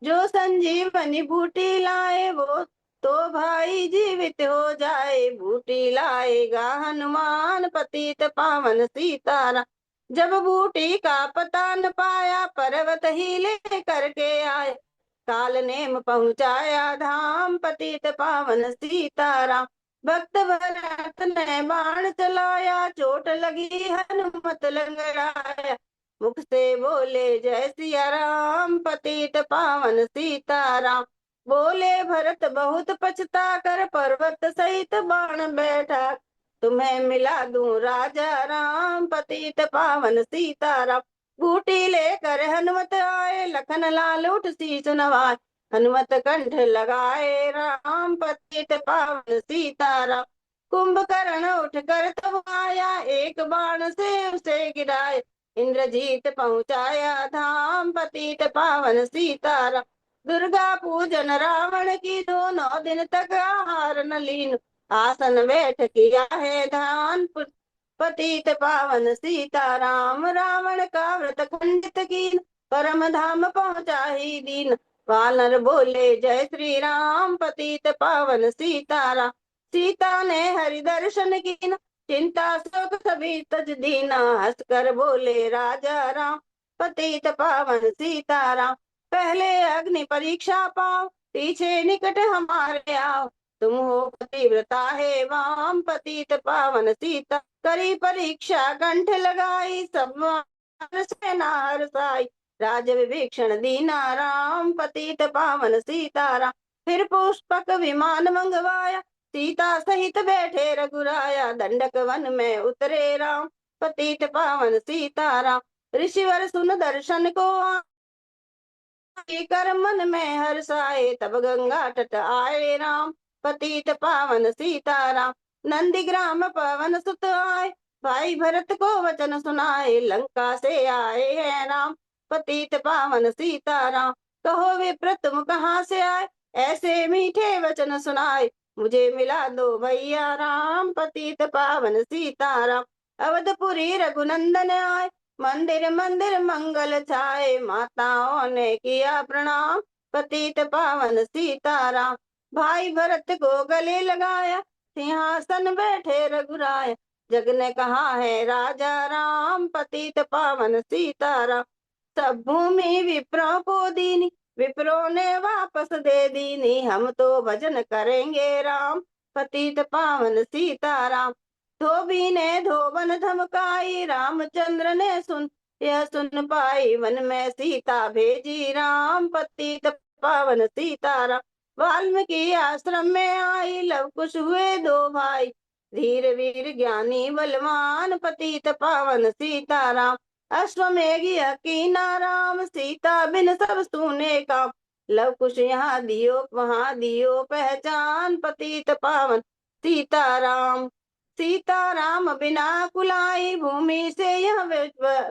जो संजीवनी बूटी लाए, वो तो भाई जीवित हो जाए। बूटी लाएगा हनुमान, पतित पावन सीताराम। जब बूटी का पता न पाया, पर्वत ही ले करके आए। काल नेम पहुंचाया धाम, पतित पावन सीताराम। भक्त भरत ने बाण चलाया, चोट लगी हनुमत लंगड़ाया। मुख से बोले जय सिया राम, पतित पावन सीताराम। बोले भरत बहुत पछता कर, पर्वत सहित बाण बैठा। तुम्हें मिला दूं राजा राम, पतित पावन सीताराम। बूटी लेकर हनुमत आए, लखन लाल उठ शीस नवाए। हनुमत कंठ लगाए राम, पतित पावन सीताराम। कुंभकर्ण उठ कर तब आया, एक बाण से उसे गिराए। इंद्रजीत पहुंचाया धाम, पतित पावन सीताराम। दुर्गा पूजन रावण की, दोनों दिन तक आहार न लीन। आसन बैठ किया है ध्यान, पतित पावन सीताराम। रावण का व्रत खंडित कीन, परम धाम पहुंचा ही दीन। वानर बोले जय श्री राम, पतित पावन सीताराम। सीता ने हरि दर्शन कीन, चिंता शोक सभी तज दीना। हंस कर बोले राजा राम, पतित पावन सीताराम। पहले अग्नि परीक्षा पाओ, पीछे निकट हमारे आओ। तुम हो पतिव्रता है वाम, पतित पावन सीता। करी परीक्षा कंठ लगाई, सब सेना हरसाई। राज विभीषण दीना राम, पतित पावन सीताराम। फिर पुष्पक विमान मंगवाया, सीता सहित बैठे रघुराया। दंडक वन में उतरे राम, पतित पावन सीताराम। ऋषिवर सुन दर्शन को कर मन में हर्षाए। तब गंगा तट आए राम, पतित पावन सीताराम। नंदीग्राम पवन सुत आए, भाई भरत को वचन सुनाए। लंका से आए हैं राम, पतित पावन सीताराम। कहो विप्र तुम कहाँ से आए, ऐसे मीठे वचन सुनाए। मुझे मिला दो भैया राम, पतित पावन सीताराम। अवधपुरी रघुनंदन आए, मंदिर मंदिर मंगल छाए। माताओं ने किया प्रणाम, पतित पावन सीताराम। भाई भरत को गले लगाया, सिंहासन बैठे रघुराय। जग ने कहा है राजा राम, पतित पावन सीताराम। सब भूमि विप्रों को दीनी, विप्रों ने वापस दे दीनी। हम तो भजन करेंगे राम, पतित पावन सीताराम। धोबी ने धोबन धमकाई, रामचंद्र ने यह सुन पाई। वन में सीता भेजी राम, पतित पावन सीताराम। वाल्मीकि आश्रम में आई, लव कुश हुए दो भाई। धीर वीर ज्ञानी बलवान, पतित पावन सीताराम। अश्वमेघ कीना राम, सीता बिन सब सूने काम। लव कुश यहाँ दियो वहाँ दियो पहचान, पतित पावन सीताराम। सीताराम बिना कुलाई, भूमि से यह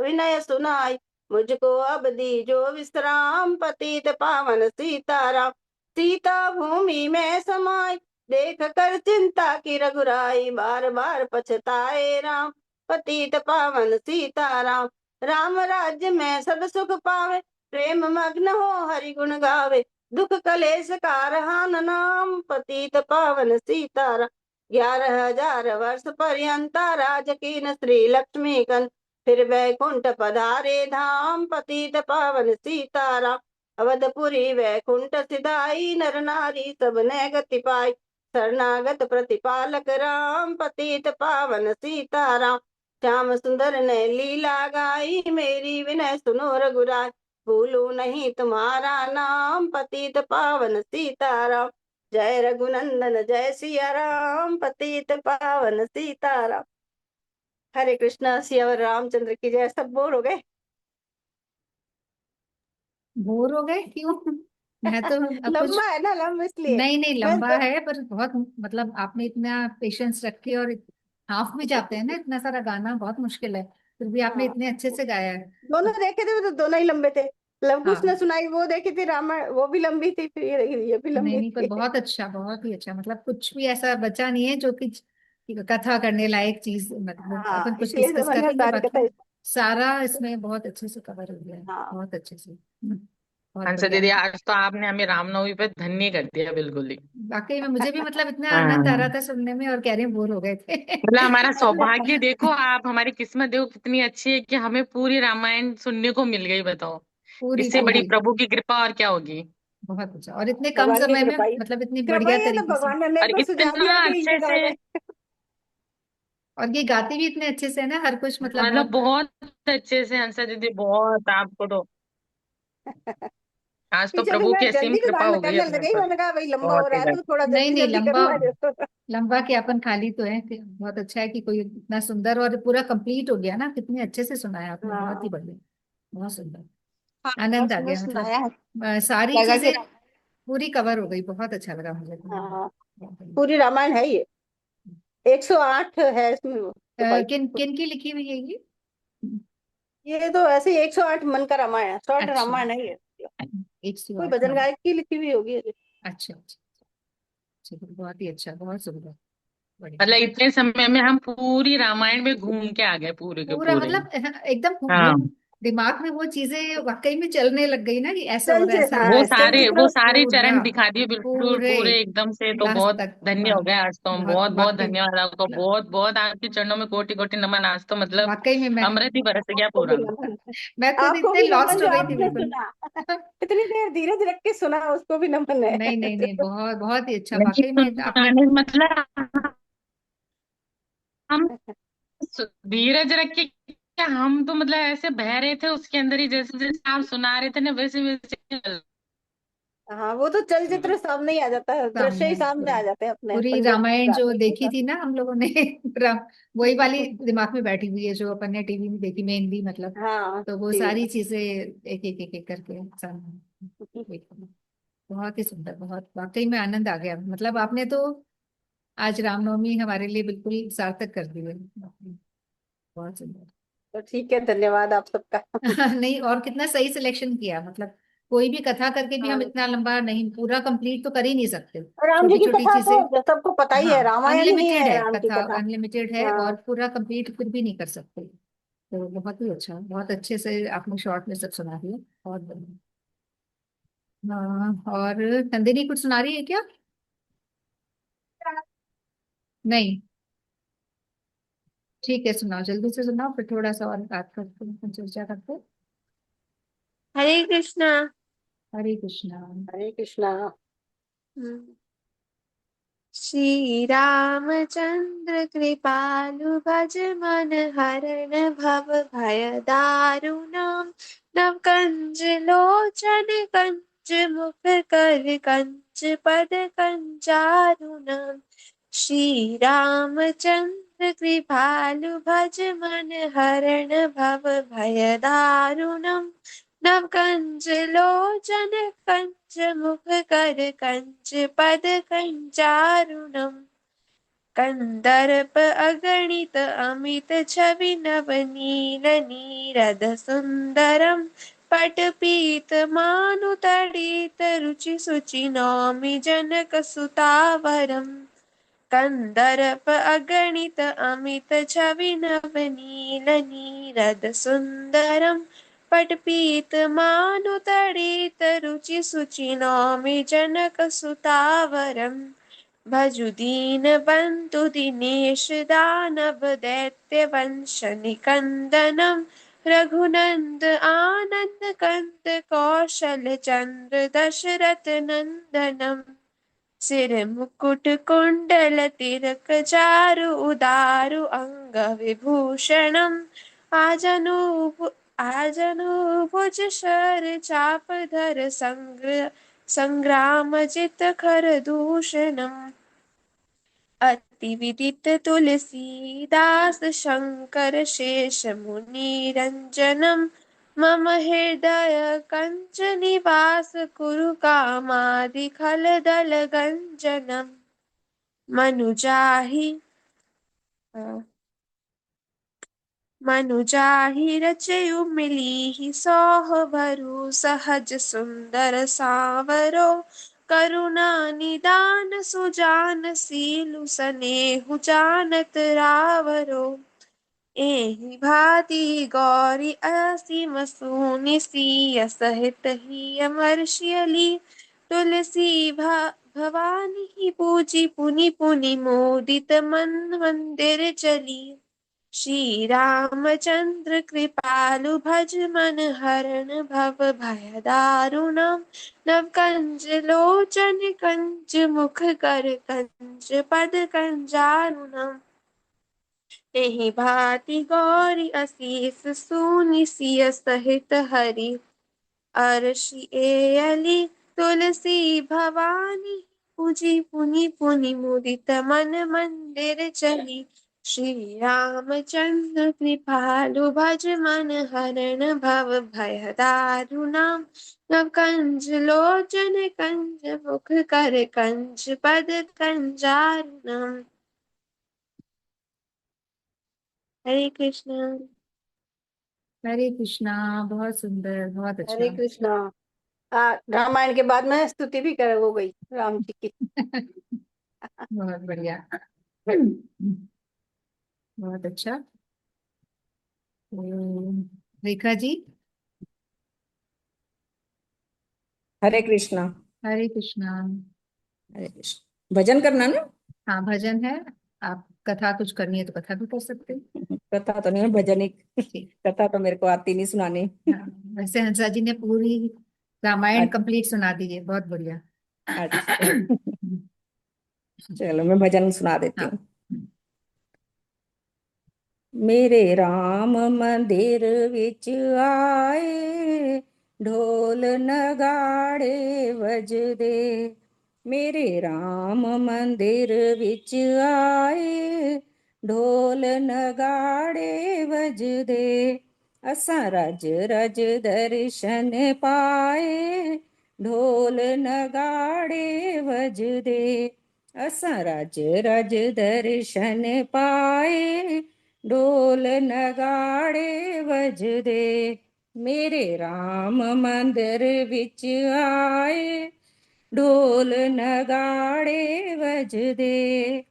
विनय सुनाई। मुझको अब दीजो विश्राम, पतित पावन सीताराम। सीता भूमि में समाई, देख कर चिंता की रघुराई। बार बार पछताए राम, पतित पावन सीताराम। राम राज्य में सब सुख पावे, प्रेम मग्न हो हरि गुण गावे। दुख कलेश कारहान नाम, पतित पावन सीताराम। 11,000 वर्ष पर्यंता राज कीन श्री लक्ष्मी कन, फिर वैकुंठ पधारे धाम, पतित पावन सीताराम। अवधपुरी वैकुंठ सिधाई, नर नारी सब ने गति पाई। शरणागत प्रतिपालक राम, पतित पावन सीताराम। श्याम सुंदर ने लीला गाई, मेरी विनय सुनो रघुराय। भूलू नहीं तुम्हारा नाम, पतित पावन सीताराम। जय रघुनंदन जय सिया राम, पतित पावन सीताराम। हरे कृष्णा, सियावर रामचंद्र की जय। सब बोर हो गए? बोर हो गए क्यों? मैं तो अब कुछ, लंबा है ना, लंबा इसलिए। नहीं नहीं मैं लंबा तो है पर बहुत, मतलब आपने इतना पेशेंस रख के, और हाफ में जाते हैं ना, इतना सारा गाना बहुत मुश्किल है, फिर भी आपने हाँ, इतने अच्छे से गाया है। दोनों देखे थे तो दोनों ही लंबे थे। लव कुश ने हाँ, सुनाई वो देखी थी, रामायण वो भी लंबी थी, फिर ये भी नहीं लंबी नहीं, पर थी। बहुत अच्छा, बहुत ही अच्छा, मतलब कुछ भी ऐसा बचा नहीं है जो कि कथा करने लायक चीज, मतलब हाँ, अपन कुछ इसलिए तो डिस्कस मैंने करेंगे, सारी बाकी कथा। सारा इसमें बहुत अच्छे से कवर हो गया है, हाँ, बहुत अच्छे से। बहुत हंसा बढ़िया। दीदी, आज तो आपने हमें रामनवमी पे धन्य कर दिया बिल्कुल ही। वाकई में मुझे भी मतलब इतना आनंद आ रहा हाँ, था सुनने में, और कह रहे हैं बोर हो गए थे। मतलब हमारा सौभाग्य देखो, आप हमारी किस्मत देखो कितनी अच्छी है कि हमें पूरी रामायण सुनने को मिल गई, बताओ। पूरी इससे बड़ी पूरी, प्रभु की कृपा और क्या होगी। बहुत अच्छा, और इतने कम भगवान की समय में, कृपा ही। मतलब इतनी कृपा बढ़िया ही है तो तरीके से। भगवान ने मेरे और को सुझाव इतना दिया कि ये अच्छे गा से, ले। और ये गाती भी इतने अच्छे से है ना, हर कुछ मतलब मतलब बहुत। बहुत अच्छे से हंसा दीदी, बहुत आपको तो आज तो पीछे से प्रभु मैं की असीम जल्दी कृपा गाना हो गई करने अपने लगी, ऊपर। मैंने कहा भाई लंबा हो बहुत रहा ही है तो ज्यादा। थोड़ा नहीं जल्दी नहीं, जल्दी लंबा, करूंगा जो। लंबा के अपन खाली तो है कि बहुत अच्छा है कि कोई इतना सुंदर और पूरा कंप्लीट हो गया ना, कितने अच्छे से सुनाया आपने, बहुत ही हाँ, बढ़िया, बहुत सुंदर। हाँ, आनंद बहुत आ सुंदर गया, मतलब सुनाया है। सारी लगा कि चीजें पूरी कवर हो गई, बहुत अच्छा लगा मुझे तो। हाँ, बहुत बढ़िया। पूरी रामायण है ये। 108 है इसमें वो छुपाई। किन किन की लिखी हुई है ये? ये तो ऐसे ही 108 मन का रामायण है, शॉर्ट अच्छा, रामायण है ये। एक सौ कोई आठ भजन मन गायक की लिखी हुई होगी ये। अच्छा अच्छा, चलो बहुत ही अच्छा, बहुत सुंदर, बढ़िया। मतलब इतने समय में हम पूरी रामायण में घूम के आ गए, पूरे के पूरा पूरे। मतलब एकदम हाँ, वो दिमाग में वो चीजें वाकई में चलने लग गई ना, कि ऐसा हो रहा है, ऐसा हो रहा हाँ, है, वो चलचित्र। सारे पूरा चरण दिखा दिए बिल्कुल पूरे पूरे एकदम से, तो लास्ट बहुत तक धन्य हो गए आज तो हम। बहुत बहुत बहुत वाकई, धन्यवाद आपको, मतलब बहुत बहुत आपके चरणों में कोटि कोटि नमन। आज तो मतलब वाकई में मैं अमृत ही बरस गया आपको भी पूरा। नमन। मैं खुद आपको इतने भी नमन लॉस्ट हो जो गई थी आपने बिल्कुल। सुना। इतनी देर धीरज रख के सुना, उसको भी नमन है। नहीं नहीं नहीं, बहुत बहुत ही अच्छा, नहीं वाकई में आपने। सुनाने मतलब हम धीरज रख के क्या, हम तो मतलब ऐसे बह रहे थे उसके अंदर ही, जैसे जैसे आप सुना रहे थे ना वैसे वैसे चल हाँ, वो तो रहे थे। चलचित्र सामने ही आ जाता है, दृश्य सामने ही सामने पूरा, आ जाते हैं अपने पूरी अपन जब रामायण जो गाते देखी हैं थी ना हम लोगों ने, राम, वही वाली दिमाग में बैठी हुई है जो अपन ने टीवी में देखी, मेनली मतलब। हाँ तो वो जी। सारी चीजें एक करके सामने देखी। बहुत ही सुंदर, बहुत वाकई में आनंद आ गया, मतलब आपने तो आज रामनवमी हमारे लिए बिल्कुल सार्थक कर दी है, बहुत सुंदर। तो ठीक है, धन्यवाद आप सबका। नहीं, और कितना सही सिलेक्शन किया, मतलब कोई भी कथा करके भी हम हाँ, इतना लंबा नहीं, पूरा कंप्लीट तो कर ही नहीं सकते, और राम जी छोटी की छोटी कथा चीजें। तो सबको पता ही हाँ, है, रामायण ही अनलिमिटेड है है राम की कथा, कथा। अनलिमिटेड है, और हाँ, पूरा कंप्लीट फिर भी नहीं कर सकते। तो बहुत ही अच्छा, बहुत अच्छे से आपने शॉर्ट में सब सुना दिया, बहुत बढ़िया। हाँ, और नंदिनी कुछ सुना रही है क्या? नहीं, ठीक है, सुनाओ, जल्दी से सुनाओ, फिर थोड़ा सा और बात करते हैं, चर्चा करते हैं। हरे कृष्णा। हरे कृष्णा। हरे कृष्णा। हम्म। श्री रामचंद्र कृपालु भज मन हरण भव भय दारुणम। नव कंज लोचन कंज मुख कर कंज पद कंजारुणम। श्री रामचंद्र रामचंद्र कृपालु भज मन हरण भव भय दारुणम नव कंज लोचन कंज मुख कर कंज पद कंचारुणम कंदर्प अगणित अमित छवि नव नील नीरद सुंदरम पटपीत मानुतड़ित रुचि सुचि नौमि जनक सुतावरम कंदर्प अगणित अमित छवि नव नील नीरद सुंदरम पटपीत मानुतड़ित रुचि सुचि नौमि जनक सुतावरम भजु दीन बंधु दिनेश दानव दैत्य वंश निकंदनम रघुनंद आनंद कंद कौशल चंद्र दशरथ नंदनम सिर मुकुट कुंडल तिलक चारु उदारु अंग विभूषणम आजनु भुज शर चाप धर संग्राम जित खर दूषणम अति विदित तुलसीदास शंकर शेष मुनि रंजनम मम हृदय कंच निवास कुरु कामादि खलदल गंजनम मनुजाहि रचयु मिलीहि सोह भरु सहज सुंदर सावरो करुणा निदान सुजान सीलु सनेहु जानत रावरो एहि भांति गौरी असीम सुनि सिय सहित ही अमरशियली तुलसी भवानी ही पूजी पुनि पुनि मोदित मन मंदिर चली श्री रामचंद्र कृपालु भज मन हरण भव भय दारुणम नव कंज लोचन कंज मुख कर कंज पद कंजारुणम एहि भांति गौरी असीस सुनि सिय सहित हरि अर्षि एयली तुलसी भवानी पूजी पुनि पुनि मुदित मन मंदिर चली श्री रामचंद्र कृपालु भज मन हरण भव भय दारुणम नव कंज लोचन कंज मुख कर कंज पद कंजारुणम हरे कृष्ण। हरे कृष्णा। बहुत सुंदर, बहुत हरे अच्छा। कृष्णा। रामायण के बाद में स्तुति भी कर हो गई राम जी की। बहुत बढ़िया। बहुत अच्छा। रेखा जी। हरे कृष्णा। हरे कृष्णा। हरे कृष्ण। भजन करना ना। हाँ, भजन है। आप कथा कुछ करनी है तो कथा भी कर सकते हैं। कथा तो नहीं है, भजन ही। ठीक। कथा तो मेरे को आती नहीं सुनानी। हाँ, वैसे हंसा जी ने पूरी रामायण अच्छा। कंप्लीट सुना दी है, बहुत बढ़िया। अच्छा। चलो मैं भजन सुना देती हाँ। हूँ। मेरे राम मंदिर विच आए ढोल नगाड़े वजदे। मेरे राम मंदिर विच आए ढोल नगाड़े वजदे। असां रज रज दर्शन पाए ढोल नगाड़े वजदे। असां रज रज दर्शन पाए ढोल नगाड़े वजदे। मेरे राम मंदिर विच आए ढोल नगाड़े वजदे।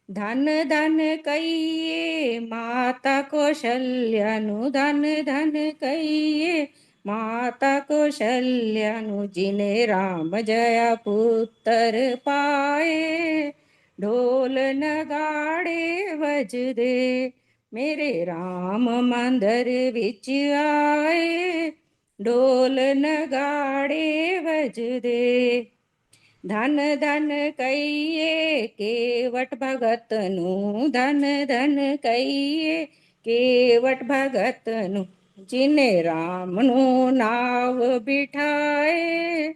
धन धन कहिए माता कौशल्या नु धन धन कहिए माता कौशल्या नु जिने राम जया पुत्र पाए ढोल नगाड़े वजदे। मेरे राम मंदिर विच आए ढोल नगाड़े वजदे। धन धन कहिए केवट भगत नु धन धन कहिए केवट भगत नु जिने राम नु नाव बिठाए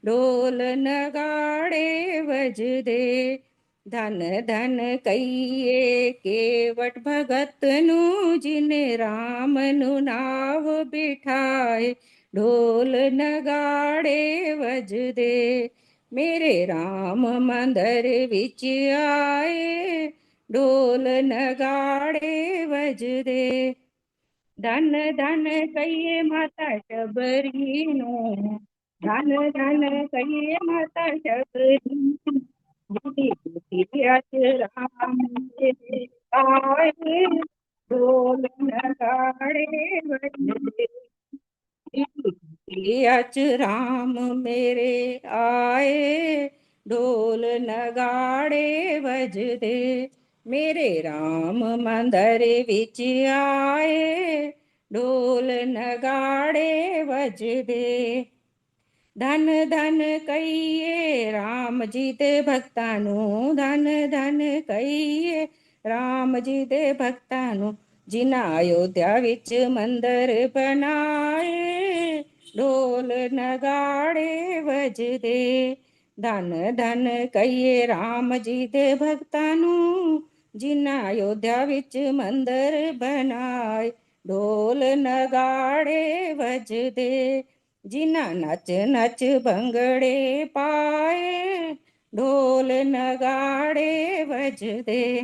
ढोल नगाड़े वजदे। धन धन कहिए केवट भगत नु जिने राम नु नाव बिठाए ढोल नगाड़े वजदे मेरे राम मंदिर विच आए ढोल नगाड़े वजदे धन धन कहिए माता शबरी नो धन धन कहिए माता शबरी राम तेरे आए ढोल नगाड़े बजते अच राम मेरे आए ढोल नगाड़े बजदे मेरे राम मंदिर विच आए ढोल नगाड़े बजदे धन धन कहिए राम जी दे भक्तां नूं धन धन कहिए राम जी दे भक्तां नूं जिन्हां अयोध्या विच मंदिर बनाए ढोल नगाड़े वजदे धन धन कहिए राम जी दे भक्तां नूं जिन्हां अयोध्या विच मंदिर बनाए ढोल नगाड़े वजदे जिन्हां नच नच भंगड़े पाए ढोल नगाड़े वजदे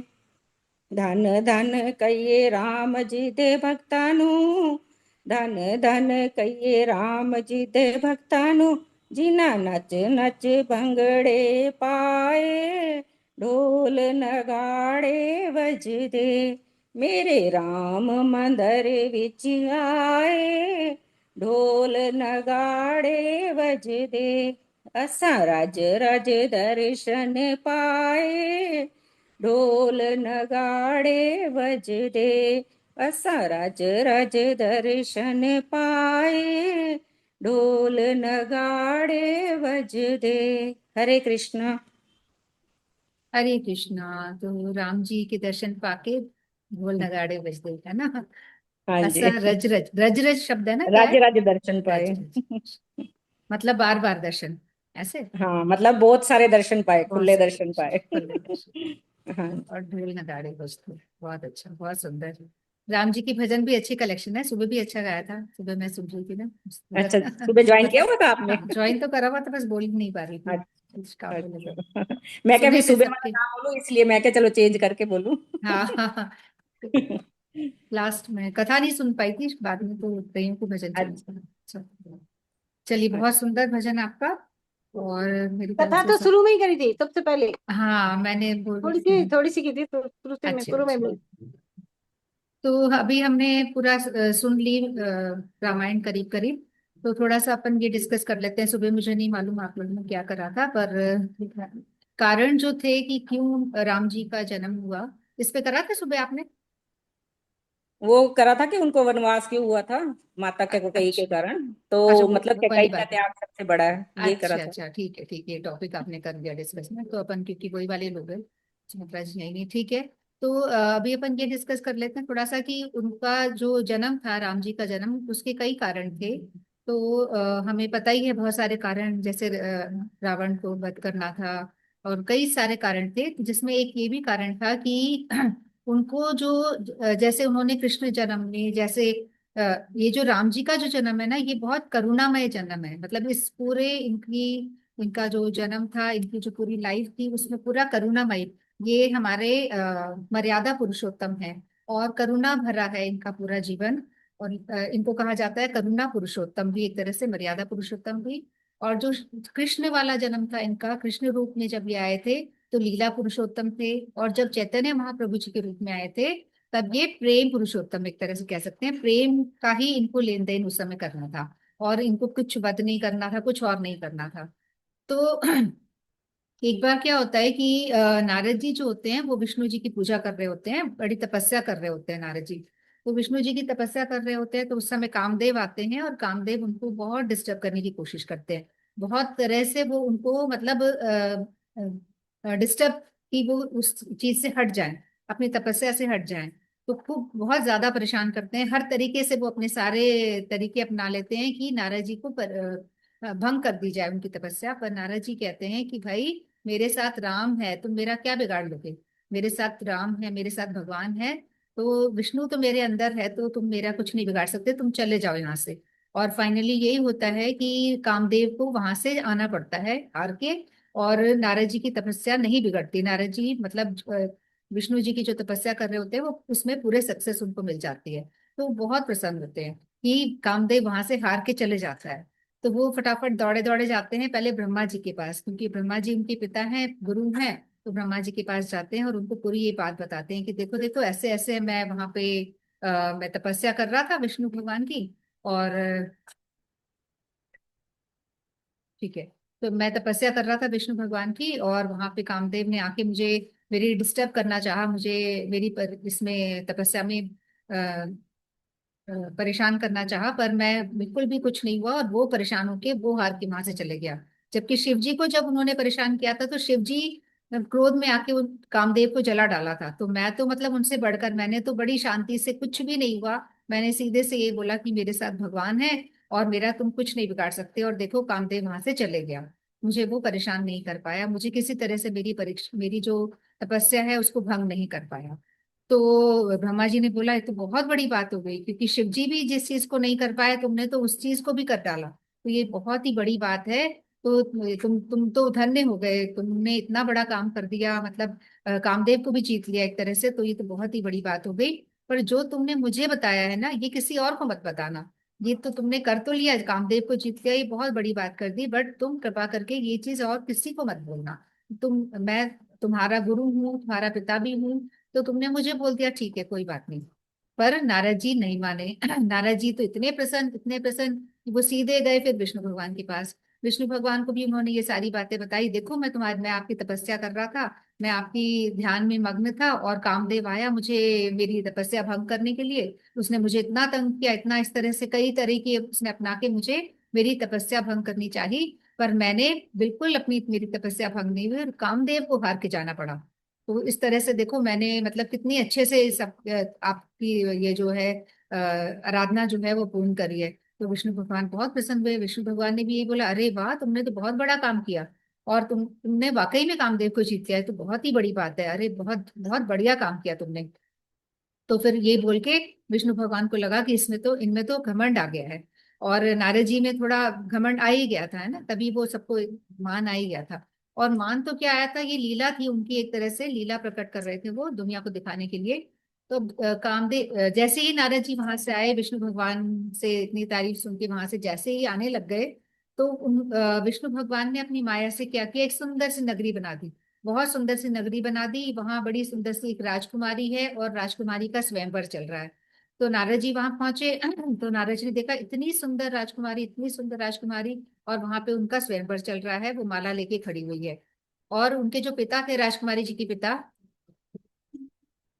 धन धन कहिए राम जी दे भक्तां नूं धन धन कहिए राम जी दे भक्तां नूं जिन्हां नच नच भंगड़े पाए ढोल नगाड़े वजदे मेरे राम मंदिर विच आए ढोल नगाड़े वजदे असां रज रज दर्शन पाए ढोल नगाड़े वजदे असां रज रज दर्शन पाए ढोल नगाड़े वजदे। हरे कृष्णा। हरे कृष्णा। तो राम जी के दर्शन पाके ढोल नगाड़े बजते है ना। हाँ जी। ऐसा रज रज रज रज शब्द है ना, क्या रज है? रज दर्शन पाए। रज रज मतलब बार बार दर्शन, ऐसे हाँ, मतलब बहुत सारे दर्शन पाए, बहुत खुले सारे दर्शन पाए। खुले दर्शन हाँ। और ढोल नगाड़े बजते। बहुत अच्छा, बहुत सुंदर। राम जी की भजन भी अच्छी कलेक्शन है। सुबह भी अच्छा गाया था, सुबह मैं सुन रही थी ना। अच्छा, सुबह ज्वाइन किया हुआ मतलब था आपने? हाँ, ज्वाइन तो करा हुआ था, बस बोल नहीं पा रही थी, अच्छा कुछ काम में लगे। अच्छा। मैं क्या सुबह भी से सुबह वाला सबके ना बोलूं, इसलिए मैं क्या चलो चेंज करके बोलूं। हाँ हाँ हाँ। लास्ट में कथा नहीं सुन पाई थी, बाद में तो कईयों को भजन चला अच्छा था। अच्छा। चलिए, बहुत सुंदर भजन आपका। और मेरी तरफ कथा से तो सब। शुरू में ही करी थी सबसे पहले, हाँ, मैंने बोल रही थी। थोड़ी सी की थी तो शुरू से मैं अच्छा शुरू में अच्छा। बोली। तो अभी हमने पूरा सुन ली रामायण करीब करीब। तो थोड़ा सा अपन ये डिस्कस कर लेते हैं। सुबह मुझे नहीं मालूम आप लोगों ने क्या करा था, पर कारण जो थे कि क्यों राम जी का जन्म हुआ, इस पे करा था सुबह आपने? वो करा था कि उनको वनवास क्यों हुआ था, माता के कैकेयी के अच्छा कारण। अच्छा, तो मतलब वो कैकेयी वाली का बात है। त्याग सबसे बड़ा है, ये करा अच्छा था। अच्छा, ठीक है ठीक है, टॉपिक आपने कर दिया डिस्कस में, तो अपन क्योंकि वही वाले लोग हैं, सुमित्रा जी यही नहीं, ठीक है। तो अभी अपन ये डिस्कस कर लेते हैं थोड़ा सा कि उनका जो जन्म था, राम जी का जन्म, उसके कई कारण थे। तो हमें पता ही है बहुत सारे कारण, जैसे रावण को वध करना था, और कई सारे कारण थे, जिसमें एक ये भी कारण था कि उनको जो जैसे उन्होंने कृष्ण जन्म में, जैसे ये जो राम जी का जो जन्म है ना, ये बहुत करुणामय जन्म है। मतलब इस पूरे इनका जो जन्म था, इनकी जो पूरी लाइफ थी, उसमें पूरा करुणामय। ये हमारे मर्यादा पुरुषोत्तम है, और करुणा भरा है इनका पूरा जीवन। और इनको कहा जाता है करुणा पुरुषोत्तम भी, एक तरह से मर्यादा पुरुषोत्तम भी। और जो कृष्ण वाला जन्म था इनका, कृष्ण रूप में जब ये आए थे, तो लीला पुरुषोत्तम थे। और जब चैतन्य महाप्रभु जी के रूप में आए थे, तब ये प्रेम पुरुषोत्तम, एक तरह से कह सकते हैं, प्रेम का ही इनको लेन देन उस समय करना था। और इनको कुछ वध नहीं करना था, कुछ और नहीं करना था। तो एक बार क्या होता है कि नारद जी जो होते हैं, वो विष्णु जी की पूजा कर रहे होते हैं, बड़ी तपस्या कर रहे होते हैं नारद जी। तो विष्णु जी की तपस्या कर रहे होते हैं, तो उस समय कामदेव आते हैं, और कामदेव उनको बहुत डिस्टर्ब करने की कोशिश करते हैं। बहुत तरह से वो उनको मतलब डिस्टर्ब, कि वो उस चीज से हट जाएं, अपनी तपस्या से हट जाएं। तो खूब बहुत ज्यादा परेशान करते हैं, हर तरीके से वो अपने सारे तरीके अपना लेते हैं कि नारद जी को भंग कर दी जाए उनकी तपस्या। पर नारद जी कहते हैं कि भाई मेरे साथ राम है, तुम मेरा क्या बिगाड़ लोगे? मेरे साथ राम है, मेरे साथ भगवान है, तो विष्णु तो मेरे अंदर है, तो तुम मेरा कुछ नहीं बिगाड़ सकते, तुम चले जाओ यहाँ से। और फाइनली यही होता है कि कामदेव को वहां से आना पड़ता है हार के। और नारद जी की तपस्या नहीं बिगड़ती, नारद जी मतलब विष्णु जी की जो तपस्या कर रहे होते हैं वो उसमें पूरे सक्सेस उनको मिल जाती है। तो वो बहुत प्रसन्न होते हैं कि कामदेव वहां से हार के चले जाता है। तो वो फटाफट दौड़े दौड़े जाते हैं पहले ब्रह्मा जी के पास, क्योंकि ब्रह्मा जी उनके पिता हैं, गुरु हैं। तो ब्रह्मा जी के पास जाते हैं और उनको पूरी ये बात बताते हैं कि देखो देखो, ऐसे ऐसे मैं वहां पे मैं तपस्या कर रहा था विष्णु भगवान की। और ठीक है, तो मैं तपस्या कर रहा था विष्णु भगवान की, और वहां पे कामदेव ने आके मुझे मेरी डिस्टर्ब करना चाहा, मुझे मेरी इसमें तपस्या में परेशान करना चाहा, पर मैं बिल्कुल भी कुछ नहीं हुआ, और वो परेशान होके वो हार के वहां से चले गया। जबकि शिव जी को जब उन्होंने परेशान किया था, तो शिव जी क्रोध में आके उन कामदेव को जला डाला था। तो मैं तो मतलब उनसे बढ़कर, मैंने तो बड़ी शांति से, कुछ भी नहीं हुआ, मैंने सीधे से ये बोला कि मेरे साथ भगवान है और मेरा तुम कुछ नहीं बिगाड़ सकते। और देखो कामदेव वहां से चले गया, मुझे वो परेशान नहीं कर पाया, मुझे किसी तरह से मेरी परीक्षा, मेरी जो तपस्या है उसको भंग नहीं कर पाया। तो ब्रह्मा जी ने बोला ये तो बहुत बड़ी बात हो गई, क्योंकि शिव जी भी जिस चीज को नहीं कर पाए, तुमने तो उस चीज को भी कर डाला, तो ये बहुत ही बड़ी बात है। तो तुम तो धन्य हो गए, तुमने इतना बड़ा काम कर दिया, मतलब कामदेव को भी जीत लिया एक तरह से, तो ये तो बहुत ही बड़ी बात हो गई। पर जो तुमने मुझे बताया है ना, ये किसी और को मत बताना। ये तो तुमने कर तो लिया, कामदेव को जीत लिया, ये बहुत बड़ी बात कर दी, बट तुम कृपा करके ये चीज और किसी को मत बोलना। मैं तुम्हारा गुरु हूँ, तुम्हारा पिता भी हूँ, तो तुमने मुझे बोल दिया, ठीक है कोई बात नहीं। पर नारद जी नहीं माने। नारद जी तो इतने प्रसन्न कि वो सीधे गए फिर विष्णु भगवान के पास। विष्णु भगवान को भी उन्होंने ये सारी बातें बताई, देखो मैं आपकी तपस्या कर रहा था, मैं आपकी ध्यान में मग्न था, और कामदेव आया मुझे मेरी तपस्या भंग करने के लिए। उसने मुझे इतना तंग किया, इतना इस तरह से कई तरीके उसने अपना के मुझे मेरी तपस्या भंग करनी चाहिए, पर मैंने बिल्कुल अपनी मेरी तपस्या भंग नहीं हुई, और कामदेव को हार के जाना पड़ा। तो इस तरह से देखो मैंने मतलब कितनी अच्छे से सब आपकी ये जो है आराधना जो है वो पूर्ण करी है। तो विष्णु भगवान बहुत प्रसन्न हुए। विष्णु भगवान ने भी यही बोला, अरे वाह, तुमने तो बहुत बड़ा काम किया, और तुमने वाकई में कामदेव को जीत लिया है, तो बहुत ही बड़ी बात है, अरे बहुत बहुत बढ़िया काम किया तुमने। तो फिर ये बोल के विष्णु भगवान को लगा कि इसमें तो, इनमें तो घमंड आ गया है। और नारद जी में थोड़ा घमंड आ ही गया था, है ना, तभी वो सबको मान आ ही गया था। और मान तो क्या आया था, ये लीला थी उनकी, एक तरह से लीला प्रकट कर रहे थे वो दुनिया को दिखाने के लिए। तो कामदेव जैसे ही नारद जी वहां से आए, विष्णु भगवान से इतनी तारीफ सुन के वहां से जैसे ही आने लग गए, तो विष्णु भगवान ने अपनी माया से क्या किया, एक सुंदर सी नगरी बना दी। बहुत सुंदर सी नगरी बना दी, वहां बड़ी सुंदर सी एक राजकुमारी है, और राजकुमारी का स्वयंवर चल रहा है। तो नारद जी वहां पहुंचे। तो नारद जी ने देखा इतनी सुंदर राजकुमारी, इतनी सुंदर राजकुमारी, और वहां पे उनका स्वयंवर चल रहा है, वो माला लेके खड़ी हुई है। और उनके जो पिता थे, राजकुमारी जी के पिता,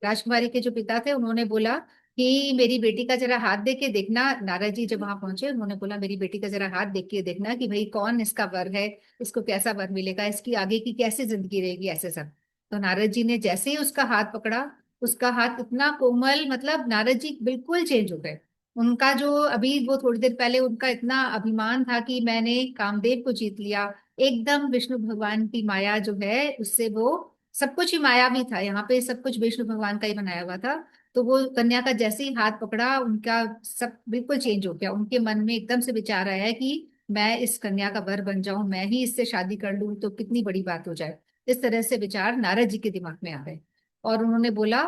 राजकुमारी के जो पिता थे, उन्होंने बोला कि मेरी बेटी का जरा हाथ देख के देखना। नारद जी जब वहां पहुंचे, उन्होंने बोला मेरी बेटी का जरा हाथ देख के देखना कि भाई कौन इसका वर है, इसको कैसा वर मिलेगा, इसकी आगे की कैसी जिंदगी रहेगी, ऐसे सब। तो नारद जी ने जैसे ही उसका हाथ पकड़ा, उसका हाथ इतना कोमल, मतलब नारद जी बिल्कुल चेंज हो गए। उनका जो अभी वो थोड़ी देर पहले उनका इतना अभिमान था कि मैंने कामदेव को जीत लिया, एकदम विष्णु भगवान की माया जो है उससे वो, सब कुछ ही मायावी था, यहाँ पे सब कुछ विष्णु भगवान का ही बनाया हुआ था। तो वो कन्या का जैसे ही हाथ पकड़ा, उनका सब बिल्कुल चेंज हो गया, उनके मन में एकदम से विचार आया है कि मैं इस कन्या का वर बन जाऊं, मैं ही इससे शादी कर लूं तो कितनी बड़ी बात हो जाए। इस तरह से विचार नारद जी के दिमाग में आ गए। और उन्होंने बोला,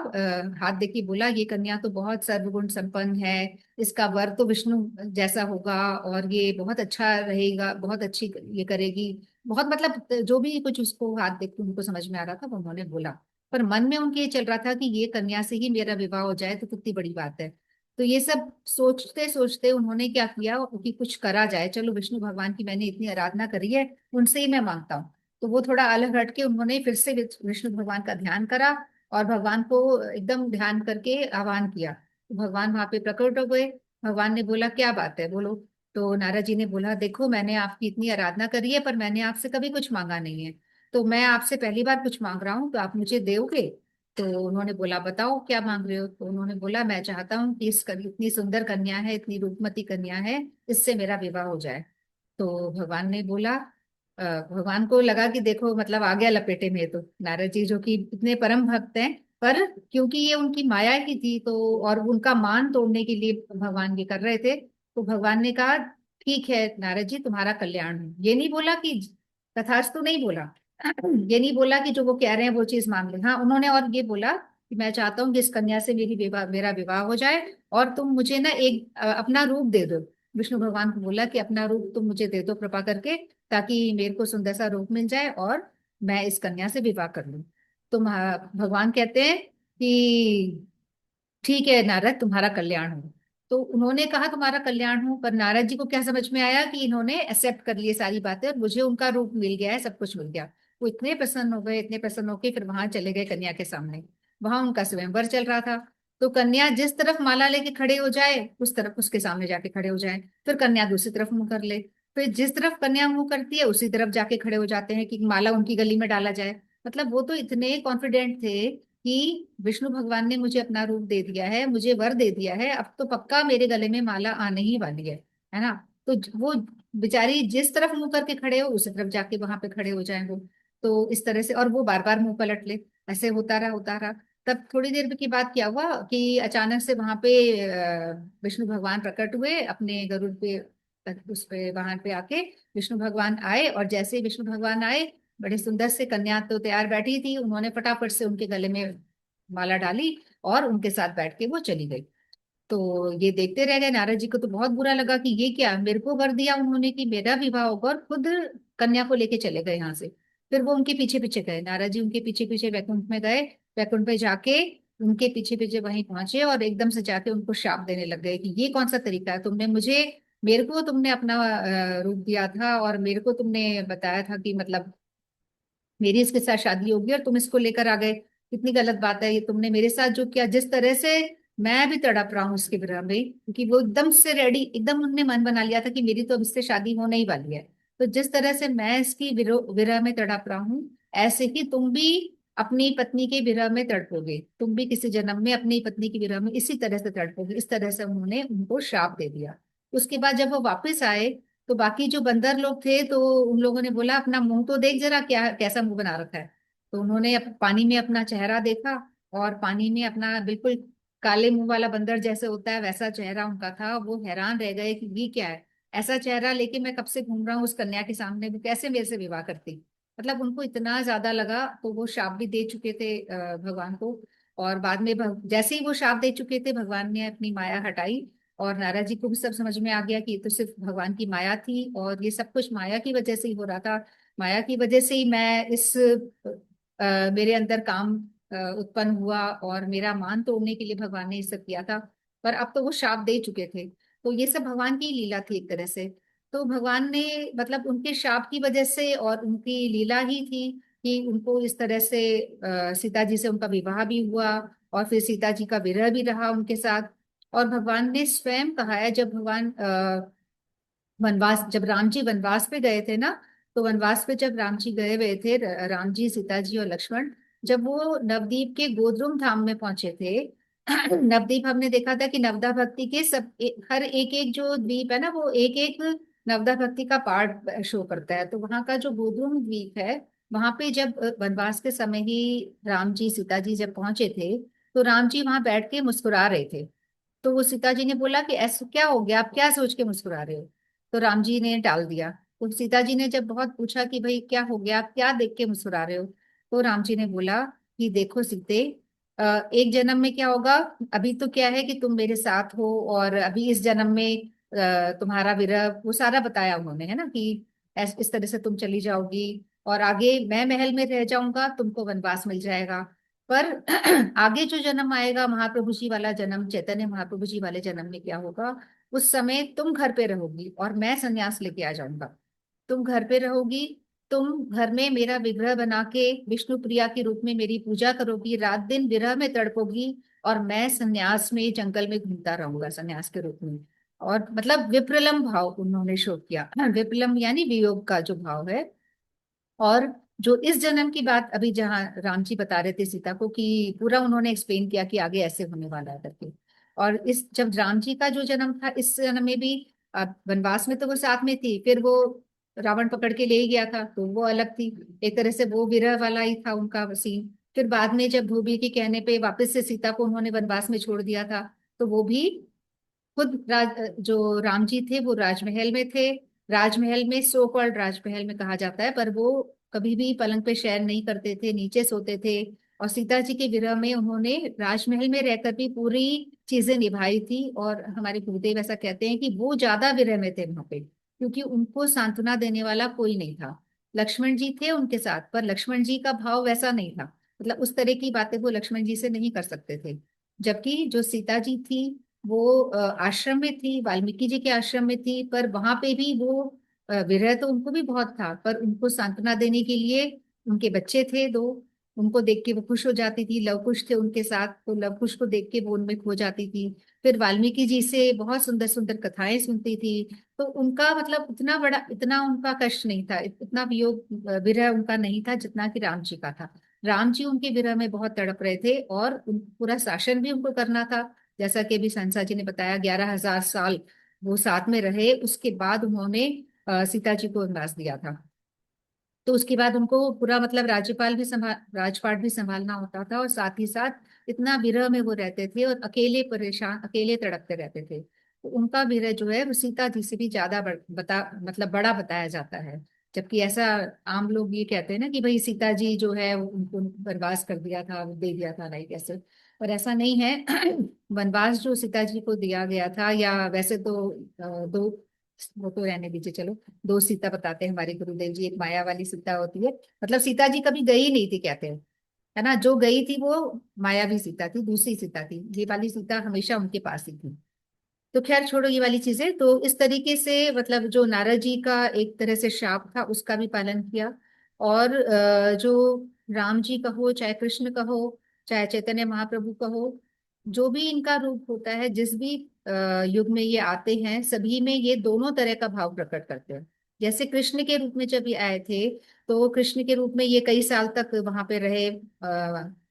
हाथ देखी बोला, ये कन्या तो बहुत सर्वगुण संपन्न है, इसका वर तो विष्णु जैसा होगा, और ये बहुत अच्छा रहेगा, बहुत अच्छी ये करेगी, बहुत मतलब जो भी कुछ उसको हाथ देख के उनको समझ में आ रहा था वो उन्होंने बोला। पर मन में उनके ये चल रहा था कि ये कन्या से ही मेरा विवाह हो जाए तो कितनी बड़ी बात है। तो ये सब सोचते सोचते उन्होंने क्या किया कि कुछ करा जाए, चलो विष्णु भगवान की मैंने इतनी आराधना करी है, उनसे ही मैं मांगता हूँ। तो वो थोड़ा अलग हट के उन्होंने फिर से विष्णु भगवान का ध्यान करा, और भगवान को एकदम ध्यान करके आह्वान किया। तो भगवान वहां पे प्रकट हो गए। भगवान ने बोला क्या बात है, बोलो। तो नारद जी ने बोला, देखो मैंने आपकी इतनी आराधना करी है, पर मैंने आपसे कभी कुछ मांगा नहीं है, तो मैं आपसे पहली बार कुछ मांग रहा हूँ, तो आप मुझे दोगे? तो उन्होंने बोला, बताओ क्या मांग रहे हो? तो उन्होंने बोला, मैं चाहता हूँ कि इतनी सुंदर कन्या है, इतनी रूपमती कन्या है, इससे मेरा विवाह हो जाए। तो भगवान ने बोला भगवान को लगा कि देखो मतलब आ गया लपेटे में, तो नारद जी जो कि इतने परम भक्त हैं, पर क्योंकि ये उनकी माया की थी तो, और उनका मान तोड़ने के लिए भगवान ये कर रहे थे, तो भगवान ने कहा ठीक है नारद जी तुम्हारा कल्याण हो। ये नहीं बोला कि तथास्तु नहीं बोला, ये नहीं बोला कि जो वो कह रहे हैं वो चीज मान ले। हाँ उन्होंने और ये बोला कि मैं चाहता हूँ कि इस कन्या से मेरा विवाह हो जाए, और तुम मुझे ना एक अपना रूप दे दो। विष्णु भगवान को बोला कि अपना रूप तुम मुझे दे दो कृपा करके, ताकि मेरे को सुंदर सा रूप मिल जाए और मैं इस कन्या से विवाह कर लूं। तो भगवान कहते हैं कि ठीक है नारद तुम्हारा कल्याण हो। तो उन्होंने कहा तुम्हारा कल्याण हो, पर नारद जी को क्या समझ में आया कि इन्होंने एक्सेप्ट कर लिए सारी बातें और मुझे उनका रूप मिल गया है, सब कुछ मिल गया। वो इतने प्रसन्न हो गए, इतने प्रसन्न होके फिर वहां चले गए कन्या के सामने। वहां उनका स्वयंवर चल रहा था। तो कन्या जिस तरफ माला लेके खड़े हो जाए उस तरफ उसके सामने जाके खड़े हो जाए, फिर कन्या दूसरी तरफ मुंह कर ले, फिर जिस तरफ कन्या मुंह करती है उसी तरफ जाके खड़े हो जाते हैं कि माला उनकी गली में डाला जाए। मतलब वो तो इतने कॉन्फिडेंट थे कि विष्णु भगवान ने मुझे अपना रूप दे दिया है, मुझे वर दे दिया है, अब तो पक्का मेरे गले में माला आने ही वाली है ना। तो वो बेचारी जिस तरफ मुंह करके खड़े हो उसी तरफ जाके वहां पे खड़े हो जाए वो। तो इस तरह से, और वो बार बार मुंह पलट ले, ऐसे होता रहा होता रहा। तब थोड़ी देर की बात क्या हुआ कि अचानक से वहां पे विष्णु भगवान प्रकट हुए अपने गरुड़ पे, उस पे वहां पे आके विष्णु भगवान आए, और जैसे ही विष्णु भगवान आए बड़े सुंदर से कन्या तो तैयार बैठी थी, उन्होंने फटाफट से उनके गले में माला डाली और उनके साथ बैठ के वो चली गई। तो ये देखते रह गए, नारद जी को तो बहुत बुरा लगा कि ये क्या, मेरे को वर दिया उन्होंने कि मेरा विवाह होगा, और खुद कन्या को लेके चले गए यहाँ से। फिर वो उनके पीछे पीछे गए, नारद जी उनके पीछे पीछे वैकुंठ में गए। वैकुंठ पे जाके उनके पीछे पीछे वहीं पहुंचे और एकदम से जाके उनको शाप देने लग गए कि ये कौन सा तरीका है, तुमने मुझे, मेरे को तुमने अपना रूप दिया था और मेरे को तुमने बताया था कि मतलब मेरी इसके साथ शादी होगी और तुम इसको लेकर आ गए, कितनी गलत बात है ये तुमने मेरे साथ जो किया। जिस तरह से मैं भी तड़प रहा हूँ उसके विरह में, क्योंकि वो एकदम से रेडी, एकदम उन्होंने मन बना लिया था कि मेरी तो अब इससे शादी होने ही वाली है। तो जिस तरह से मैं इसकी विरह में तड़प रहा हूँ, ऐसे ही तुम भी अपनी पत्नी के विरह में तड़पोगे, तुम भी किसी जन्म में अपनी पत्नी की विरह में इसी तरह से तड़पोगे। इस तरह से उन्होंने उनको श्राप दे दिया। उसके बाद जब वो वापस आए तो बाकी जो बंदर लोग थे तो उन लोगों ने बोला अपना मुंह तो देख जरा, क्या कैसा मुंह बना रखा है। तो उन्होंने पानी में अपना चेहरा देखा, और पानी में अपना बिल्कुल काले मुंह वाला बंदर जैसे होता है वैसा चेहरा उनका था। वो हैरान रह गए कि ये क्या है, ऐसा चेहरा लेके मैं कब से घूम रहा हूँ उस कन्या के सामने, वो कैसे मेरे से विवाह करती। मतलब उनको इतना ज्यादा लगा, तो वो शाप भी दे चुके थे भगवान को। और बाद में जैसे ही वो शाप दे चुके थे भगवान ने अपनी माया हटाई, और नारद जी को भी सब समझ में आ गया कि ये तो सिर्फ भगवान की माया थी और ये सब कुछ माया की वजह से ही हो रहा था। माया की वजह से ही मैं इस मेरे अंदर काम उत्पन्न हुआ, और मेरा मान तोड़ने के लिए भगवान ने ये सब किया था। पर अब तो वो शाप दे चुके थे, तो ये सब भगवान की लीला थी एक तरह से। तो भगवान ने मतलब उनके शाप की वजह से और उनकी लीला ही थी कि उनको इस तरह से सीता जी से उनका विवाह भी हुआ, और फिर सीता जी का विरह भी रहा उनके साथ। और भगवान ने स्वयं कहा है, जब भगवान वनवास, जब राम जी वनवास पे गए थे ना, तो वनवास पे जब राम जी गए हुए थे, राम जी सीता जी और लक्ष्मण, जब वो नवदीप के गोद्रुम धाम में पहुंचे थे, नवदीप हमने देखा था कि नवदा भक्ति के हर एक एक जो द्वीप है ना, वो एक एक नवदा भक्ति का पार्ट शो करता है। तो वहां का जो गोद्रुम द्वीप है, वहां पे जब वनवास के समय ही राम जी सीता जी जब पहुंचे थे, तो राम जी वहां बैठ के मुस्कुरा रहे थे। तो वो सीता जी ने बोला कि ऐसा क्या हो गया, आप क्या सोच के मुस्कुरा रहे हो। तो राम जी ने टाल दिया। तो सीता जी ने जब बहुत पूछा कि भाई क्या हो गया, आप क्या देख के मुस्कुरा रहे हो, तो राम जी ने बोला कि देखो सीते, एक जन्म में क्या होगा, अभी तो क्या है कि तुम मेरे साथ हो, और अभी इस जन्म में तुम्हारा विरह, वो सारा बताया उन्होंने, है ना, कि इस तरह से तुम चली जाओगी, और आगे मैं महल में रह जाऊंगा, तुमको वनवास मिल जाएगा। पर आगे जो जन्म आएगा महाप्रभु जी वाला जन्म, चैतन्य महाप्रभु जी वाले जन्म में क्या होगा, उस समय तुम घर पे रहोगी और मैं संन्यास लेके आ जाऊंगा। तुम घर पे रहोगी, तुम घर में मेरा विग्रह बना के विष्णु प्रिया के रूप में मेरी पूजा करोगी, रात दिन विरह में तड़पोगी, और मैं संन्यास में जंगल में घूमता रहूंगा संन्यास के रूप में। और मतलब विप्रलम्ब भाव उन्होंने शो किया। विप्रलम्ब यानी वियोग का जो भाव है। और जो इस जन्म की बात अभी जहाँ राम जी बता रहे थे सीता को, कि पूरा उन्होंने एक्सप्लेन किया कि आगे ऐसे होने वाला है करके। और इस जब राम जी का जो जन्म था इस जन्म में भी, वनवास में तो वो साथ में थी, फिर वो रावण पकड़ के ले ही गया था, तो वो अलग थी। एक तरह से वो विरह वाला ही था उनका सीन। फिर बाद में जब धोबी के कहने पे वापस से सीता को उन्होंने वनवास में छोड़ दिया था, तो वो भी खुद जो राम जी थे वो राजमहल में थे। राजमहल में, सो कॉल्ड राजमहल में कहा जाता है, पर वो कभी भी पलंग पे शयन नहीं करते थे, नीचे सोते थे। और सीता जी के विरह में उन्होंने राजमहल में रहकर भी पूरी चीजें निभाई थी। और हमारे गुरुदेव ऐसा कहते हैं कि वो ज्यादा विरह में थे वहां पे, क्योंकि उनको सांत्वना देने वाला कोई नहीं था। लक्ष्मण जी थे उनके साथ, पर लक्ष्मण जी का भाव वैसा नहीं था, मतलब उस तरह की बातें वो लक्ष्मण जी से नहीं कर सकते थे। जबकि जो सीता जी थी वो आश्रम में थी, वाल्मीकि जी के आश्रम में थी, पर वहां पे भी वो विरह तो उनको भी बहुत था, पर उनको सांत्वना देने के लिए उनके बच्चे थे दो, उनको देख के वो खुश हो जाती थी। लव कुश थे उनके साथ, तो लव कुश को देख के वो उनमें खो जाती थी। फिर वाल्मीकि जी से बहुत सुंदर सुंदर कथाएं सुनती थी। तो उनका मतलब इतना बड़ा, इतना उनका कष्ट नहीं था, इतना वियोग विरह उनका नहीं था जितना कि राम जी का था। राम जी उनके विरह में बहुत तड़प रहे थे, और पूरा शासन भी उनको करना था। जैसा कि अभी संसा जी ने बताया, 11,000 साल वो साथ में रहे, उसके बाद उन्होंने सीता जी को वनवास दिया था। तो उसके बाद उनको पूरा मतलब राज्यपाल भी संभाल, राजपाट भी संभालना होता था, और साथ ही साथ इतना विरह में वो रहते थे, और अकेले परेशान, अकेले तड़पते रहते थे। तो उनका विरह जो है वो सीता जी से भी ज्यादा मतलब बड़ा बताया जाता है। जबकि ऐसा आम लोग ये कहते हैं ना कि भाई सीता जी जो है उनको वनवास कर दिया था, वो दे दिया था, नहीं कैसे, पर ऐसा नहीं है। वनवास जो सीता जी को दिया गया था, या वैसे तो दो, वो तो रहने दीजिए, चलो। दो सीता बताते हैं हमारे गुरुदेव जी। एक माया वाली सीता होती है, मतलब सीता जी कभी गई नहीं थी कहते हैं, है ना। जो गई थी वो मायावी सीता थी, दूसरी सीता थी। ये वाली सीता हमेशा उनके पास ही थी। तो खैर छोड़ो ये वाली चीजें। तो इस तरीके से मतलब जो नारद जी का एक तरह से शाप था, उसका भी पालन किया। और जो राम जी कहो, चाहे कृष्ण कहो, चाहे चैतन्य महाप्रभु कहो, जो भी इनका रूप होता है, जिस भी युग में ये आते हैं, सभी में ये दोनों तरह का भाव प्रकट करते हैं। जैसे कृष्ण के रूप में जब ये आए थे, तो कृष्ण के रूप में ये कई साल तक वहां पे रहे,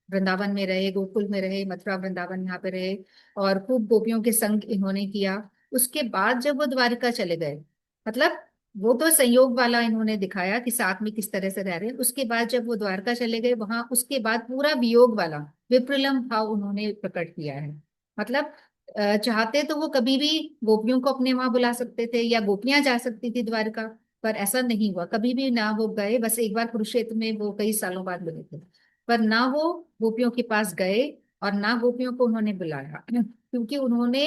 वृंदावन में रहे, गोकुल में रहे, मथुरा वृंदावन यहाँ पे रहे, और खूब गोपियों के संग इन्होंने किया। उसके बाद जब वो द्वारिका चले गए, मतलब वो तो संयोग वाला इन्होंने दिखाया कि साथ में किस तरह से रह रहे हैं। उसके बाद जब वो द्वारका चले गए, वहां उसके बाद पूरा वियोग वाला विप्रलम्भ भाव उन्होंने प्रकट किया है। मतलब चाहते तो वो कभी भी गोपियों को अपने वहां बुला सकते थे, या गोपियां जा सकती थी द्वारका, पर ऐसा नहीं हुआ कभी भी। ना वो गए, बस एक बार कुरुक्षेत्र में वो कई सालों बाद मिले थे, पर ना वो गोपियों के पास गए, और ना गोपियों को उन्होंने बुलाया। क्योंकि उन्होंने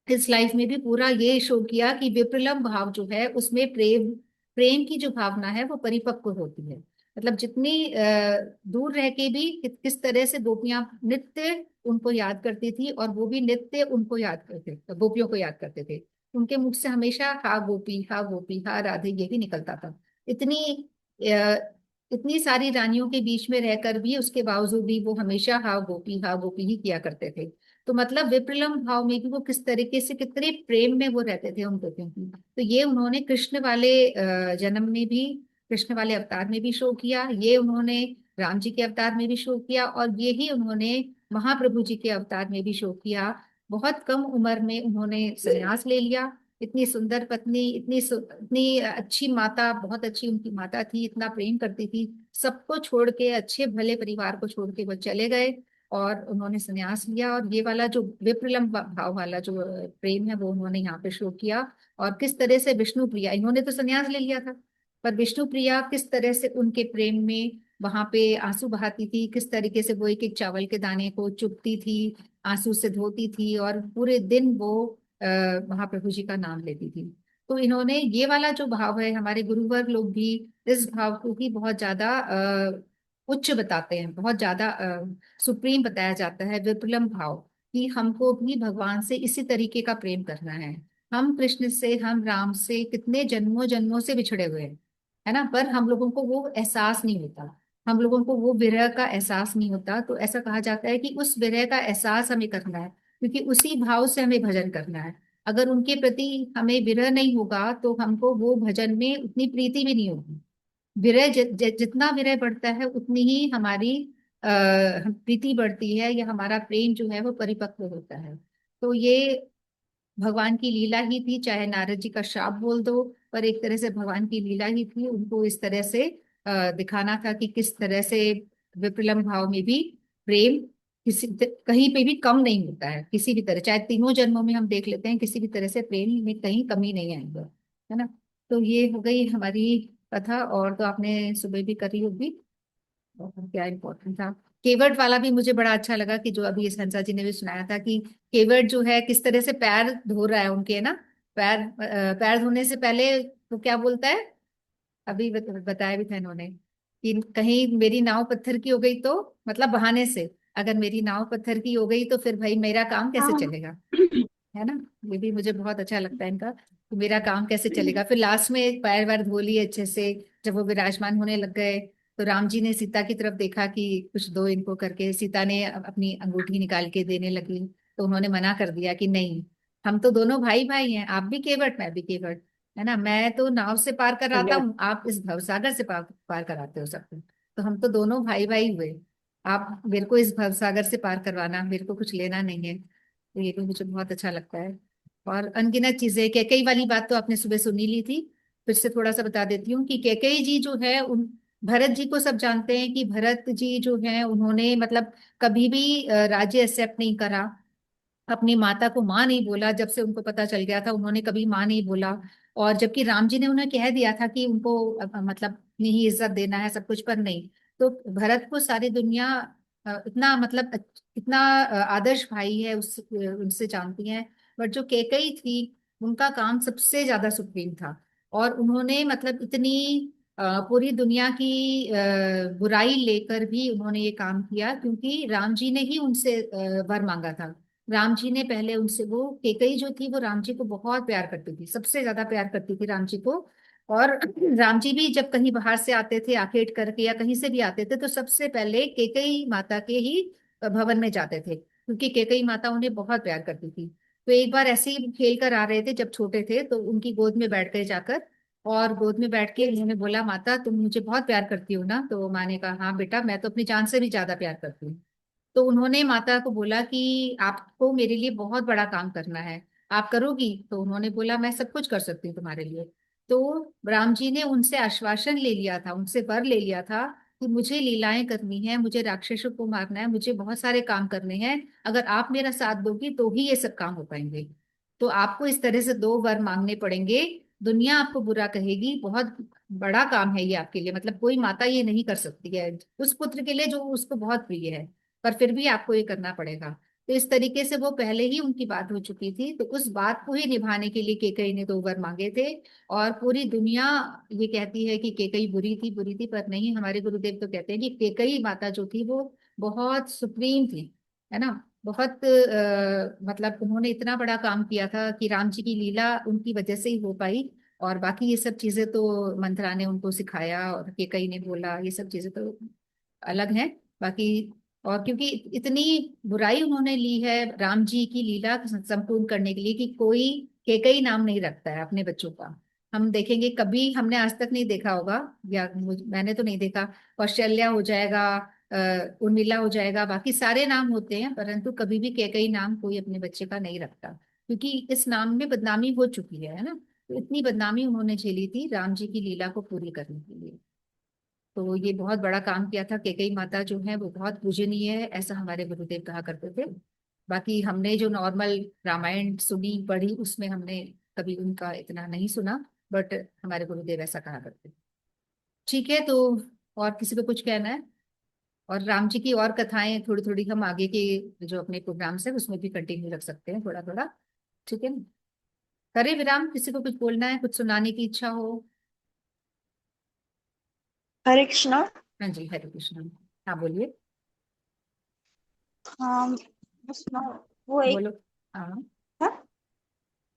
इस लाइफ में भी पूरा ये शो किया कि विप्रलम्भ भाव जो है उसमें प्रेम, प्रेम की जो भावना है वो परिपक्व होती है। मतलब जितनी दूर रह के भी किस तरह से गोपियां नित्य उनको याद करती थी, और वो भी नित्य उनको याद करते, गोपियों को याद करते थे। उनके मुख से हमेशा हा गोपी, हा गोपी, हा राधे, ये भी निकलता था। इतनी अ, इतनी सारी रानियों के बीच में रहकर भी उसके बावजूद भी वो हमेशा हा गोपी, हा गोपी ही किया करते थे। तो मतलब विप्रलम्भ भाव में भी वो किस तरीके से, कितने प्रेम में वो रहते थे उन गोपियों की। तो ये उन्होंने कृष्ण वाले जन्म में भी, कृष्ण वाले अवतार में भी शो किया, ये उन्होंने राम जी के अवतार में भी शो किया, और ये ही उन्होंने महाप्रभु जी के अवतार में भी शो किया। बहुत कम उम्र में उन्होंने संन्यास ले लिया। इतनी सुंदर पत्नी, इतनी अच्छी माता, बहुत अच्छी उनकी माता थी, इतना प्रेम करती थी, सबको छोड़ के, अच्छे भले परिवार को छोड़ के वो चले गए, और उन्होंने संन्यास लिया। और ये वाला जो विप्रलम्भ भाव वाला जो प्रेम है वो उन्होंने यहाँ पे शो किया। और किस तरह से विष्णु प्रिया, इन्होंने तो संन्यास ले लिया था, पर विष्णु प्रिया किस तरह से उनके प्रेम में वहां पे आंसू बहाती थी, किस तरीके से वो एक एक चावल के दाने को चुपती थी, आंसू से धोती थी, और पूरे दिन वो महाप्रभु जी का नाम लेती थी। तो इन्होंने ये वाला जो भाव है, हमारे गुरुवर लोग भी इस भाव को ही बहुत ज्यादा उच्च बताते हैं, बहुत ज्यादा सुप्रीम बताया जाता है विपुलम भाव, कि हमको भी भगवान से इसी तरीके का प्रेम करना है। हम कृष्ण से, हम राम से कितने जन्मों जन्मों से बिछड़े हुए हैं, है ना, पर हम लोगों को वो एहसास नहीं होता, हम लोगों को वो विरह का एहसास नहीं होता। तो ऐसा कहा जाता है कि उस विरह का एहसास हमें करना है, क्योंकि उसी भाव से हमें भजन करना है। अगर उनके प्रति हमें विरह नहीं होगा, तो हमको वो भजन में उतनी प्रीति भी नहीं होगी। विरह जितना विरह बढ़ता है, उतनी ही हमारी प्रीति बढ़ती है, या हमारा प्रेम जो है वो परिपक्व होता है। तो ये भगवान की लीला ही थी, चाहे नारद जी का शाप बोल दो, पर एक तरह से भगवान की लीला ही थी, उनको इस तरह से दिखाना था कि किस तरह से विप्रलंब भाव में भी प्रेम कहीं पे भी कम नहीं होता है, किसी भी तरह, चाहे तीनों जन्मों में हम देख लेते हैं, किसी भी तरह से प्रेम में कहीं कमी नहीं आएगी, है ना। तो ये हो गई हमारी कथा, और तो आपने सुबह भी करी होगी, और क्या इम्पोर्टेंट था। केवट वाला भी मुझे बड़ा अच्छा लगा, कि जो अभी इस हंसा जी ने भी सुनाया था, कि केवट जो है किस तरह से पैर धो रहा है उनके, है ना। पैर धोने से पहले वो क्या बोलता है, अभी बताया भी था इन्होंने, कि कहीं मेरी नाव पत्थर की हो गई तो, मतलब बहाने से, अगर मेरी नाव पत्थर की हो गई तो फिर भाई मेरा काम कैसे हाँ। चलेगा, है ना। ये भी मुझे बहुत अच्छा लगता है इनका, कि मेरा काम कैसे चलेगा। फिर लास्ट में पैर वैर धो लिए अच्छे से, जब वो विराजमान होने लग गए, तो राम जी ने सीता की तरफ देखा कि कुछ दो इनको करके, सीता ने अपनी अंगूठी निकाल के देने लगी, तो उन्होंने मना कर दिया कि नहीं, हम तो दोनों भाई भाई हैं, आप भी केवट मैं भी केवट, है ना। मैं तो नाव से पार कराता हूँ, आप इस भवसागर से पार कराते हो सबको, तो हम तो दोनों भाई भाई हुए, आप मेरे को इस भवसागर से पार करवाना, मेरे को कुछ लेना नहीं है। तो ये भी मुझे बहुत अच्छा लगता है। और अनगिनत चीजें, कैकई वाली बात तो आपने सुबह सुनी ली थी, फिर से थोड़ा सा बता देती हूँ, कि कैकई जी जो है, उन भरत जी को सब जानते हैं, कि भरत जी जो है उन्होंने मतलब कभी भी राज्य एक्सेप्ट नहीं करा, अपनी माता को माँ नहीं बोला, जब से उनको पता चल गया था उन्होंने कभी माँ नहीं बोला। और जबकि राम जी ने उन्हें कह दिया था कि उनको मतलब अपनी ही इज्जत देना है सब कुछ, पर नहीं। तो भरत को सारी दुनिया इतना मतलब इतना आदर्श भाई है, उनसे जानती है। बट जो कैकई थी, उनका काम सबसे ज्यादा सुप्रीम था, और उन्होंने मतलब इतनी पूरी दुनिया की बुराई लेकर भी उन्होंने ये काम किया, क्योंकि राम जी ने ही उनसे वर मांगा था। राम जी ने पहले उनसे, वो केकई जो थी वो राम जी को बहुत प्यार करती थी, सबसे ज्यादा प्यार करती थी राम जी को। और राम जी भी जब कहीं बाहर से आते थे आखेट करके, या कहीं से भी आते थे, तो सबसे पहले केकई माता के ही भवन में जाते थे, क्योंकि केकई माता उन्हें बहुत प्यार करती थी। तो एक बार ऐसे ही खेल कर आ रहे थे, जब छोटे थे, तो उनकी गोद में बैठ गए जाकर, और गोद में बैठ के उन्होंने बोला, माता तुम मुझे बहुत प्यार करती हो ना। तो माँ ने कहा, हाँ बेटा, मैं तो अपनी जान से भी ज्यादा प्यार करती हूँ। तो उन्होंने माता को बोला कि आपको मेरे लिए बहुत बड़ा काम करना है, आप करोगी। तो उन्होंने बोला, मैं सब कुछ कर सकती हूँ तुम्हारे लिए। तो राम जी ने उनसे आश्वासन ले लिया था, उनसे वर ले लिया था, कि मुझे लीलाएं करनी है, मुझे राक्षसों को मारना है, मुझे बहुत सारे काम करने हैं, अगर आप मेरा साथ दोगी तो ही ये सब काम हो पाएंगे। तो आपको इस तरह से दो वर मांगने पड़ेंगे, दुनिया आपको बुरा कहेगी, बहुत बड़ा काम है ये आपके लिए, मतलब कोई माता ये नहीं कर सकती है उस पुत्र के लिए जो उसको बहुत प्रिय है, पर फिर भी आपको ये करना पड़ेगा। तो इस तरीके से वो पहले ही उनकी बात हो चुकी थी, तो उस बात को ही निभाने के लिए केकई ने दो वर मांगे थे। और पूरी दुनिया ये कहती है कि केकई बुरी थी, पर नहीं, हमारे गुरुदेव तो कहते हैं कि केकई माता जो थी वो बहुत सुप्रीम थी, है ना। बहुत मतलब उन्होंने इतना बड़ा काम किया था, कि राम जी की लीला उनकी वजह से ही हो पाई। और बाकी ये सब चीजें तो मंत्रा ने उनको सिखाया, और केकई ने बोला, ये सब चीजें तो अलग हैं। बाकी, और क्योंकि इतनी बुराई उन्होंने ली है राम जी की लीला संपूर्ण करने के लिए, कि कोई केकई नाम नहीं रखता है अपने बच्चों का। हम देखेंगे, कभी हमने आज तक नहीं देखा होगा, या मैंने तो नहीं देखा, कौशल्या हो जाएगा, उर्मिला हो जाएगा, बाकी सारे नाम होते हैं, परंतु कभी भी केकई नाम कोई अपने बच्चे का नहीं रखता, क्योंकि इस नाम में बदनामी हो चुकी है ना। तो इतनी बदनामी उन्होंने झेली थी राम जी की लीला को पूरी करने के लिए। तो ये बहुत बड़ा काम किया था। कैकेयी माता जो है वो बहुत पूजनीय है, ऐसा हमारे गुरुदेव कहा करते थे। बाकी हमने जो नॉर्मल रामायण सुनी पढ़ी, उसमें हमने कभी उनका इतना नहीं सुना, बट हमारे गुरुदेव ऐसा कहा करते थे। ठीक है, तो और किसी को कुछ कहना है? और राम जी की और कथाएं थोड़ी थोड़ी हम आगे के जो अपने प्रोग्राम्स है उसमें भी कंटिन्यू रख सकते हैं, थोड़ा थोड़ा। ठीक है ना? करें विराम, किसी को कुछ बोलना है, कुछ सुनाने की इच्छा हो? हरे कृष्णा। हाँ जी, हरे कृष्ण। हाँ बोलिए। हाँ, बस वो एक बोलो। हाँ था,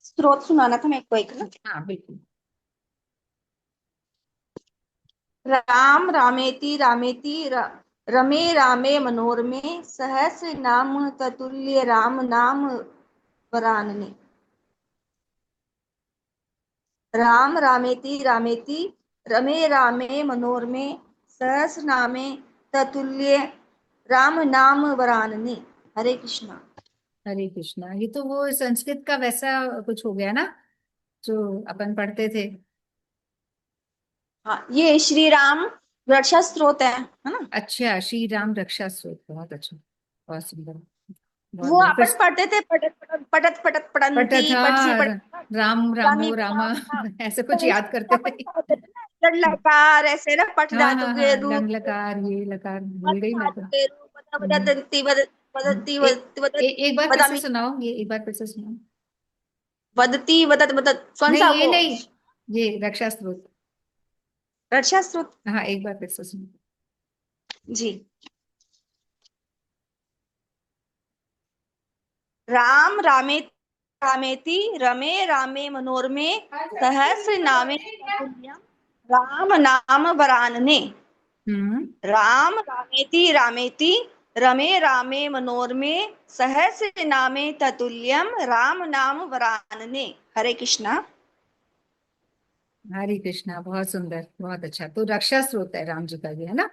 स्रोत सुनाना था मेरे को एक ना। हाँ बिल्कुल। राम रामेति रामेति रमे रामे मनोरमे सहस्र नाम ततुल्य राम नाम वरानने। राम रामेति रामेति रमे रामे मनोरमे सहस्र नामे ततुल्य राम नाम वरानने। हरे कृष्णा। हरे कृष्णा, ये तो वो संस्कृत का वैसा कुछ हो गया ना, जो अपन पढ़ते थे, हाँ, ये श्री राम रक्षा स्त्रोत है ना। अच्छा, श्री राम रक्षा स्तोत्र, बहुत अच्छा, बहुत सुंदर, बहुत वो बढ़िया। फिर अपन पढ़ते थे, पटत पटत पटत पटत पढ़ता पड़ंती था, पटसी पट राम रामी रामो रामा, ऐसे कुछ याद करते अपन थे। पढ़ते थे ना, लड़ लकार ऐसे ना, पट हाँ धातु हाँ के हाँ, रूप, लंग लकार, ये लकार पट भूल गई मैं तो। धातु के रूप, हम्म, वदंती वदती एक वदती एक बार फिर से वदामी, सुनाओ, ये एक बार फिर से सुनाओ। वदती वदत वदत, कौन नहीं सा ये वो नहीं, ये रक्षा स्तोत्र। रक्षा स्त्रोत। हाँ, एक बार फिर से सुनो। जी। राम रामे रामेति रमे रामे मनोरमे सहस्र नामे ततुल्यम राम नाम वरानने। हम्म। राम रामेति रामेति रमे रामे मनोरमे सहस्र नामे ततुल्यम राम नाम वरानने। हरे कृष्णा। हरे कृष्णा, बहुत सुंदर, बहुत अच्छा। तो रक्षा स्तोत्र है राम जी का, ये है ना?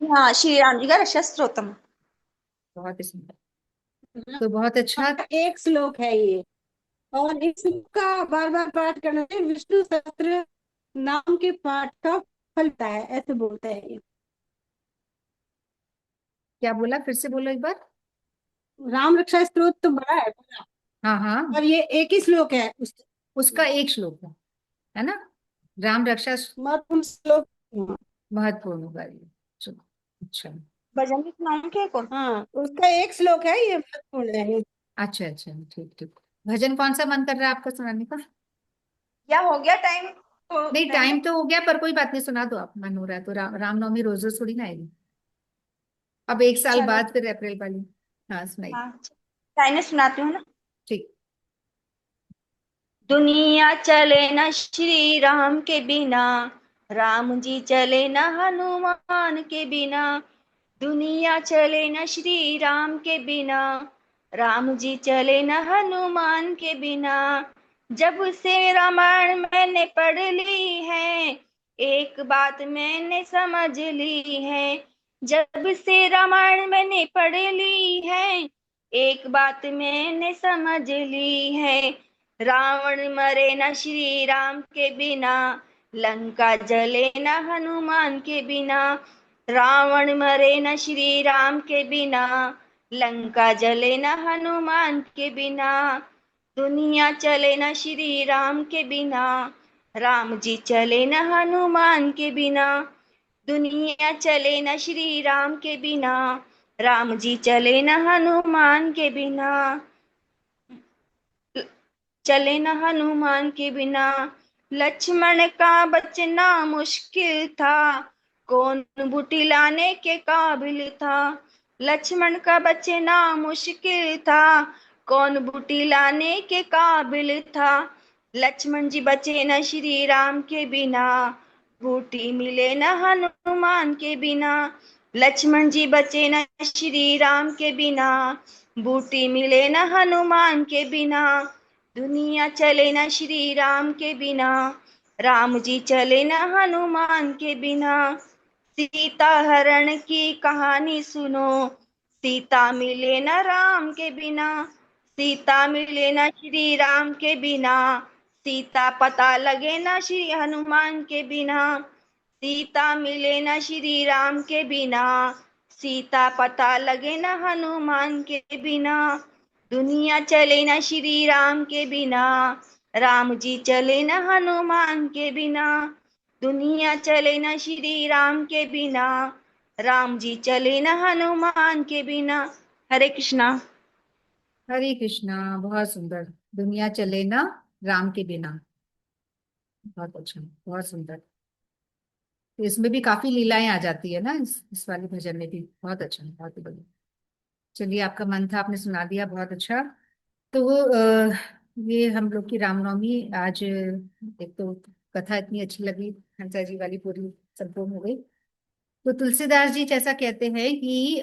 हाँ, श्री राम जी का रक्षा स्त्रोतम। बहुत ही सुंदर। तो बहुत अच्छा। एक श्लोक है ये, और इसका बार बार पाठ करने से विष्णु सहस्त्र नाम के पाठ का फलता है, ऐसे बोलते हैं ये। क्या बोला, फिर से बोलो एक बार। राम रक्षा स्तोत्र तो बड़ा है पूरा, हाँ हाँ, और ये एक ही श्लोक है, उस उसका एक श्लोक है ना? राम रक्षा महत्वपूर्ण श्लोक। महत्वपूर्ण होगा ये। चलो, अच्छा। भजन भी सुनाऊं क्या कौन? हाँ, उसका एक श्लोक है, ये महत्वपूर्ण है। अच्छा अच्छा, ठीक ठीक। भजन कौन सा मन कर रहा है आपका सुनाने का? क्या हो गया टाइम तो नहीं, है टाइम ना? तो हो गया, पर कोई बात नहीं, सुना दो आप, मन हो रहा है तो। रामनवमी रोज रोज थोड़ी ना आएगी, अब एक साल चलो, बाद फिर अप्रैल वाली। हाँ, सुनाइए। हाँ, टाइम सुनाती हूँ ना। ठीक। दुनिया चले न श्री राम के बिना, राम जी चले न हनुमान के बिना। दुनिया चले न श्री राम के बिना, राम जी चले न हनुमान के बिना। जब से रामायण मैंने पढ़ ली है, एक बात मैंने समझ ली है। जब से रामायण मैंने पढ़ ली है, एक बात मैंने समझ ली है। रावण मरे न श्री राम के बिना, लंका जले न हनुमान के बिना। रावण मरे न श्री राम के बिना, लंका जले न हनुमान के बिना। दुनिया चले न श्री राम के बिना, राम जी चले न हनुमान के बिना। दुनिया चले न श्री राम के बिना, राम जी चले न हनुमान के बिना। चले न हनुमान के बिना। लक्ष्मण का बचना मुश्किल था, कौन बूटी लाने के काबिल था। लक्ष्मण का बचना मुश्किल था, कौन बूटी लाने के काबिल था। लक्ष्मण जी बचे न श्री राम के बिना, बूटी मिले न हनुमान के बिना। लक्ष्मण जी बचे न श्री राम के बिना, बूटी मिले न हनुमान के बिना। दुनिया चले न श्री राम के बिना, राम जी चले न हनुमान के बिना। सीता हरण की कहानी सुनो, सीता मिले न राम के बिना। सीता मिले न श्री राम के बिना, सीता पता लगे न श्री हनुमान के बिना। सीता मिले न श्री राम के बिना, सीता पता लगे न हनुमान के बिना। दुनिया चले न श्री राम के बिना, राम जी चले न हनुमान के बिना। दुनिया चले न श्री राम के बिना, राम जी चले न हनुमान के बिना। हरे कृष्णा। हरे कृष्णा, बहुत सुंदर। दुनिया चले ना राम के बिना, बहुत अच्छा, बहुत सुंदर। तो इसमें भी काफी लीलाएं आ जाती है ना, इस वाले भजन में भी। बहुत अच्छा, बहुत ही बढ़िया। चलिए, आपका मन था, आपने सुना दिया, बहुत अच्छा। तो ये हम लोग की रामनवमी आज, एक तो कथा इतनी अच्छी लगी, हंसा जी वाली पूरी संपूर्ण हो गई। तो तुलसीदास जी जैसा कहते हैं कि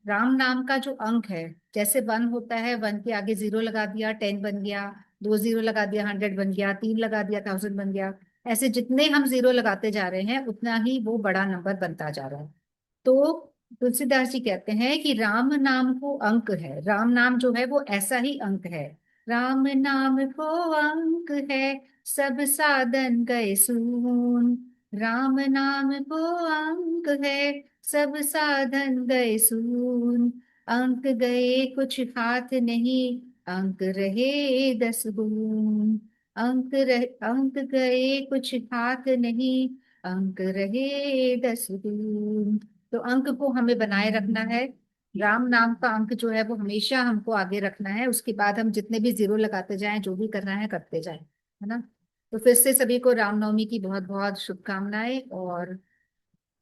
राम नाम का जो अंक है, जैसे वन होता है, वन के आगे जीरो लगा दिया 10 बन गया, दो जीरो लगा दिया 100 बन गया, तीन लगा दिया 1000 बन गया। ऐसे जितने हम जीरो लगाते जा रहे हैं, उतना ही वो बड़ा नंबर बनता जा रहा है। तो तुलसीदास जी कहते हैं कि राम नाम को अंक है, राम नाम जो है वो ऐसा ही अंक है। राम नाम को अंक है, सब साधन गए सून। राम नाम को अंक है, सब साधन गए सून। अंक गए कुछ हाथ नहीं, अंक रहे 10 गुण। अंक गए कुछ हाथ नहीं, अंक रहे 10 गुण। तो अंक को हमें बनाए रखना है। राम नाम का अंक जो है वो हमेशा हमको आगे रखना है, उसके बाद हम जितने भी जीरो लगाते जाएं, जो भी करना है करते जाएं, है ना। तो फिर से सभी को रामनवमी की बहुत बहुत शुभकामनाएं, और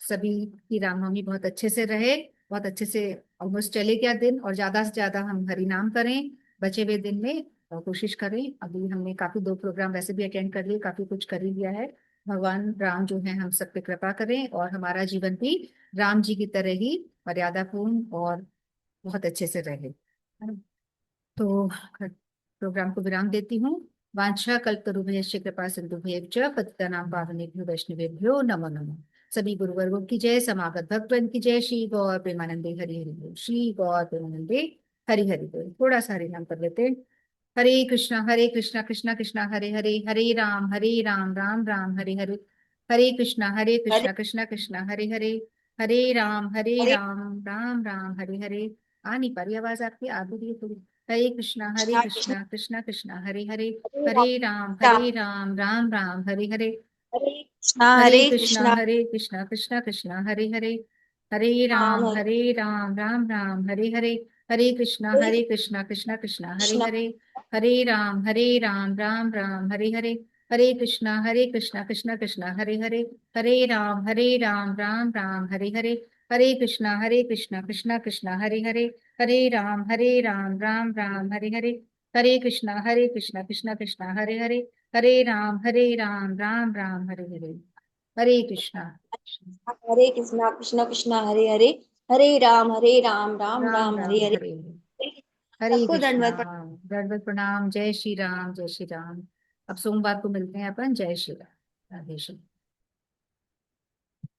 सभी की रामनवमी बहुत अच्छे से रहे, बहुत अच्छे से ऑलमोस्ट चले गया दिन, और ज्यादा से ज्यादा हम हरि नाम करें बचे हुए दिन में, और कोशिश करें। अभी हमने काफी 2 प्रोग्राम वैसे भी अटेंड कर लिए, काफी कुछ कर ही लिया है। भगवान राम जो है हम सब पे कृपा करें, और हमारा जीवन भी राम जी की तरह ही मर्यादापूर्ण और बहुत अच्छे से रहे, है ना? तो प्रोग्राम को विराम देती हूँ। वांछा कल्पतरुभ्यश्च कृपा सिंधुभ्यश्च पतितानां पावनेभ्यो वैष्णवेभ्यो नमो नमः। सभी गुरुवर्गों की जय, समागत भक्तवृंद की जय। श्री गौर प्रेमानंदे हरि हरि बोल। श्री गौर प्रेमानंदे हरि हरि बोल। थोड़ा सा हरि नाम कर लेते हैं। हरे कृष्णा कृष्णा कृष्णा हरे हरे, हरे राम राम राम हरे हरे। हरे हरे कृष्णा कृष्णा कृष्णा हरे हरे, हरे हरे राम राम राम हरे हरे। आ नहीं पा रही आवाज आपकी, आ भी रही है थोड़ी। हरे कृष्णा कृष्ण कृष्णा कृष्णा कृष्णा हरे हरे, हरे राम हरे राम राम राम हरे हरे। हरे कृष्णा हरे कृष्णा कृष्णा कृष्णा हरे हरे, राम हरे हरे राम राम राम हरे हरे। हरे हरे कृष्णा कृष्णा कृष्णा हरे कृष्णा हरे, हरे राम राम राम हरे हरे। हरे कृष्णा कृष्णा कृष्णा हरे हरे, हरे राम राम राम हरे हरे। हरे कृष्णा कृष्णा कृष्णा हरे हरे, हरे राम राम राम हरे हरे। हरे कृष्णा कृष्णा कृष्णा हरे हरे, हरे राम राम राम हरे हरे। हरे कृष्णा हरे कृष्णा कृष्णा कृष्णा हरे हरे, हरे राम राम राम राम हरे राम हरे। हरे हरे। हरे सबको कृष्णा, दंडवत दंडवत प्रणाम। जय श्री राम, जय श्री राम। अब सोमवार को मिलते हैं अपन। जय श्री राम, राधे श्याम।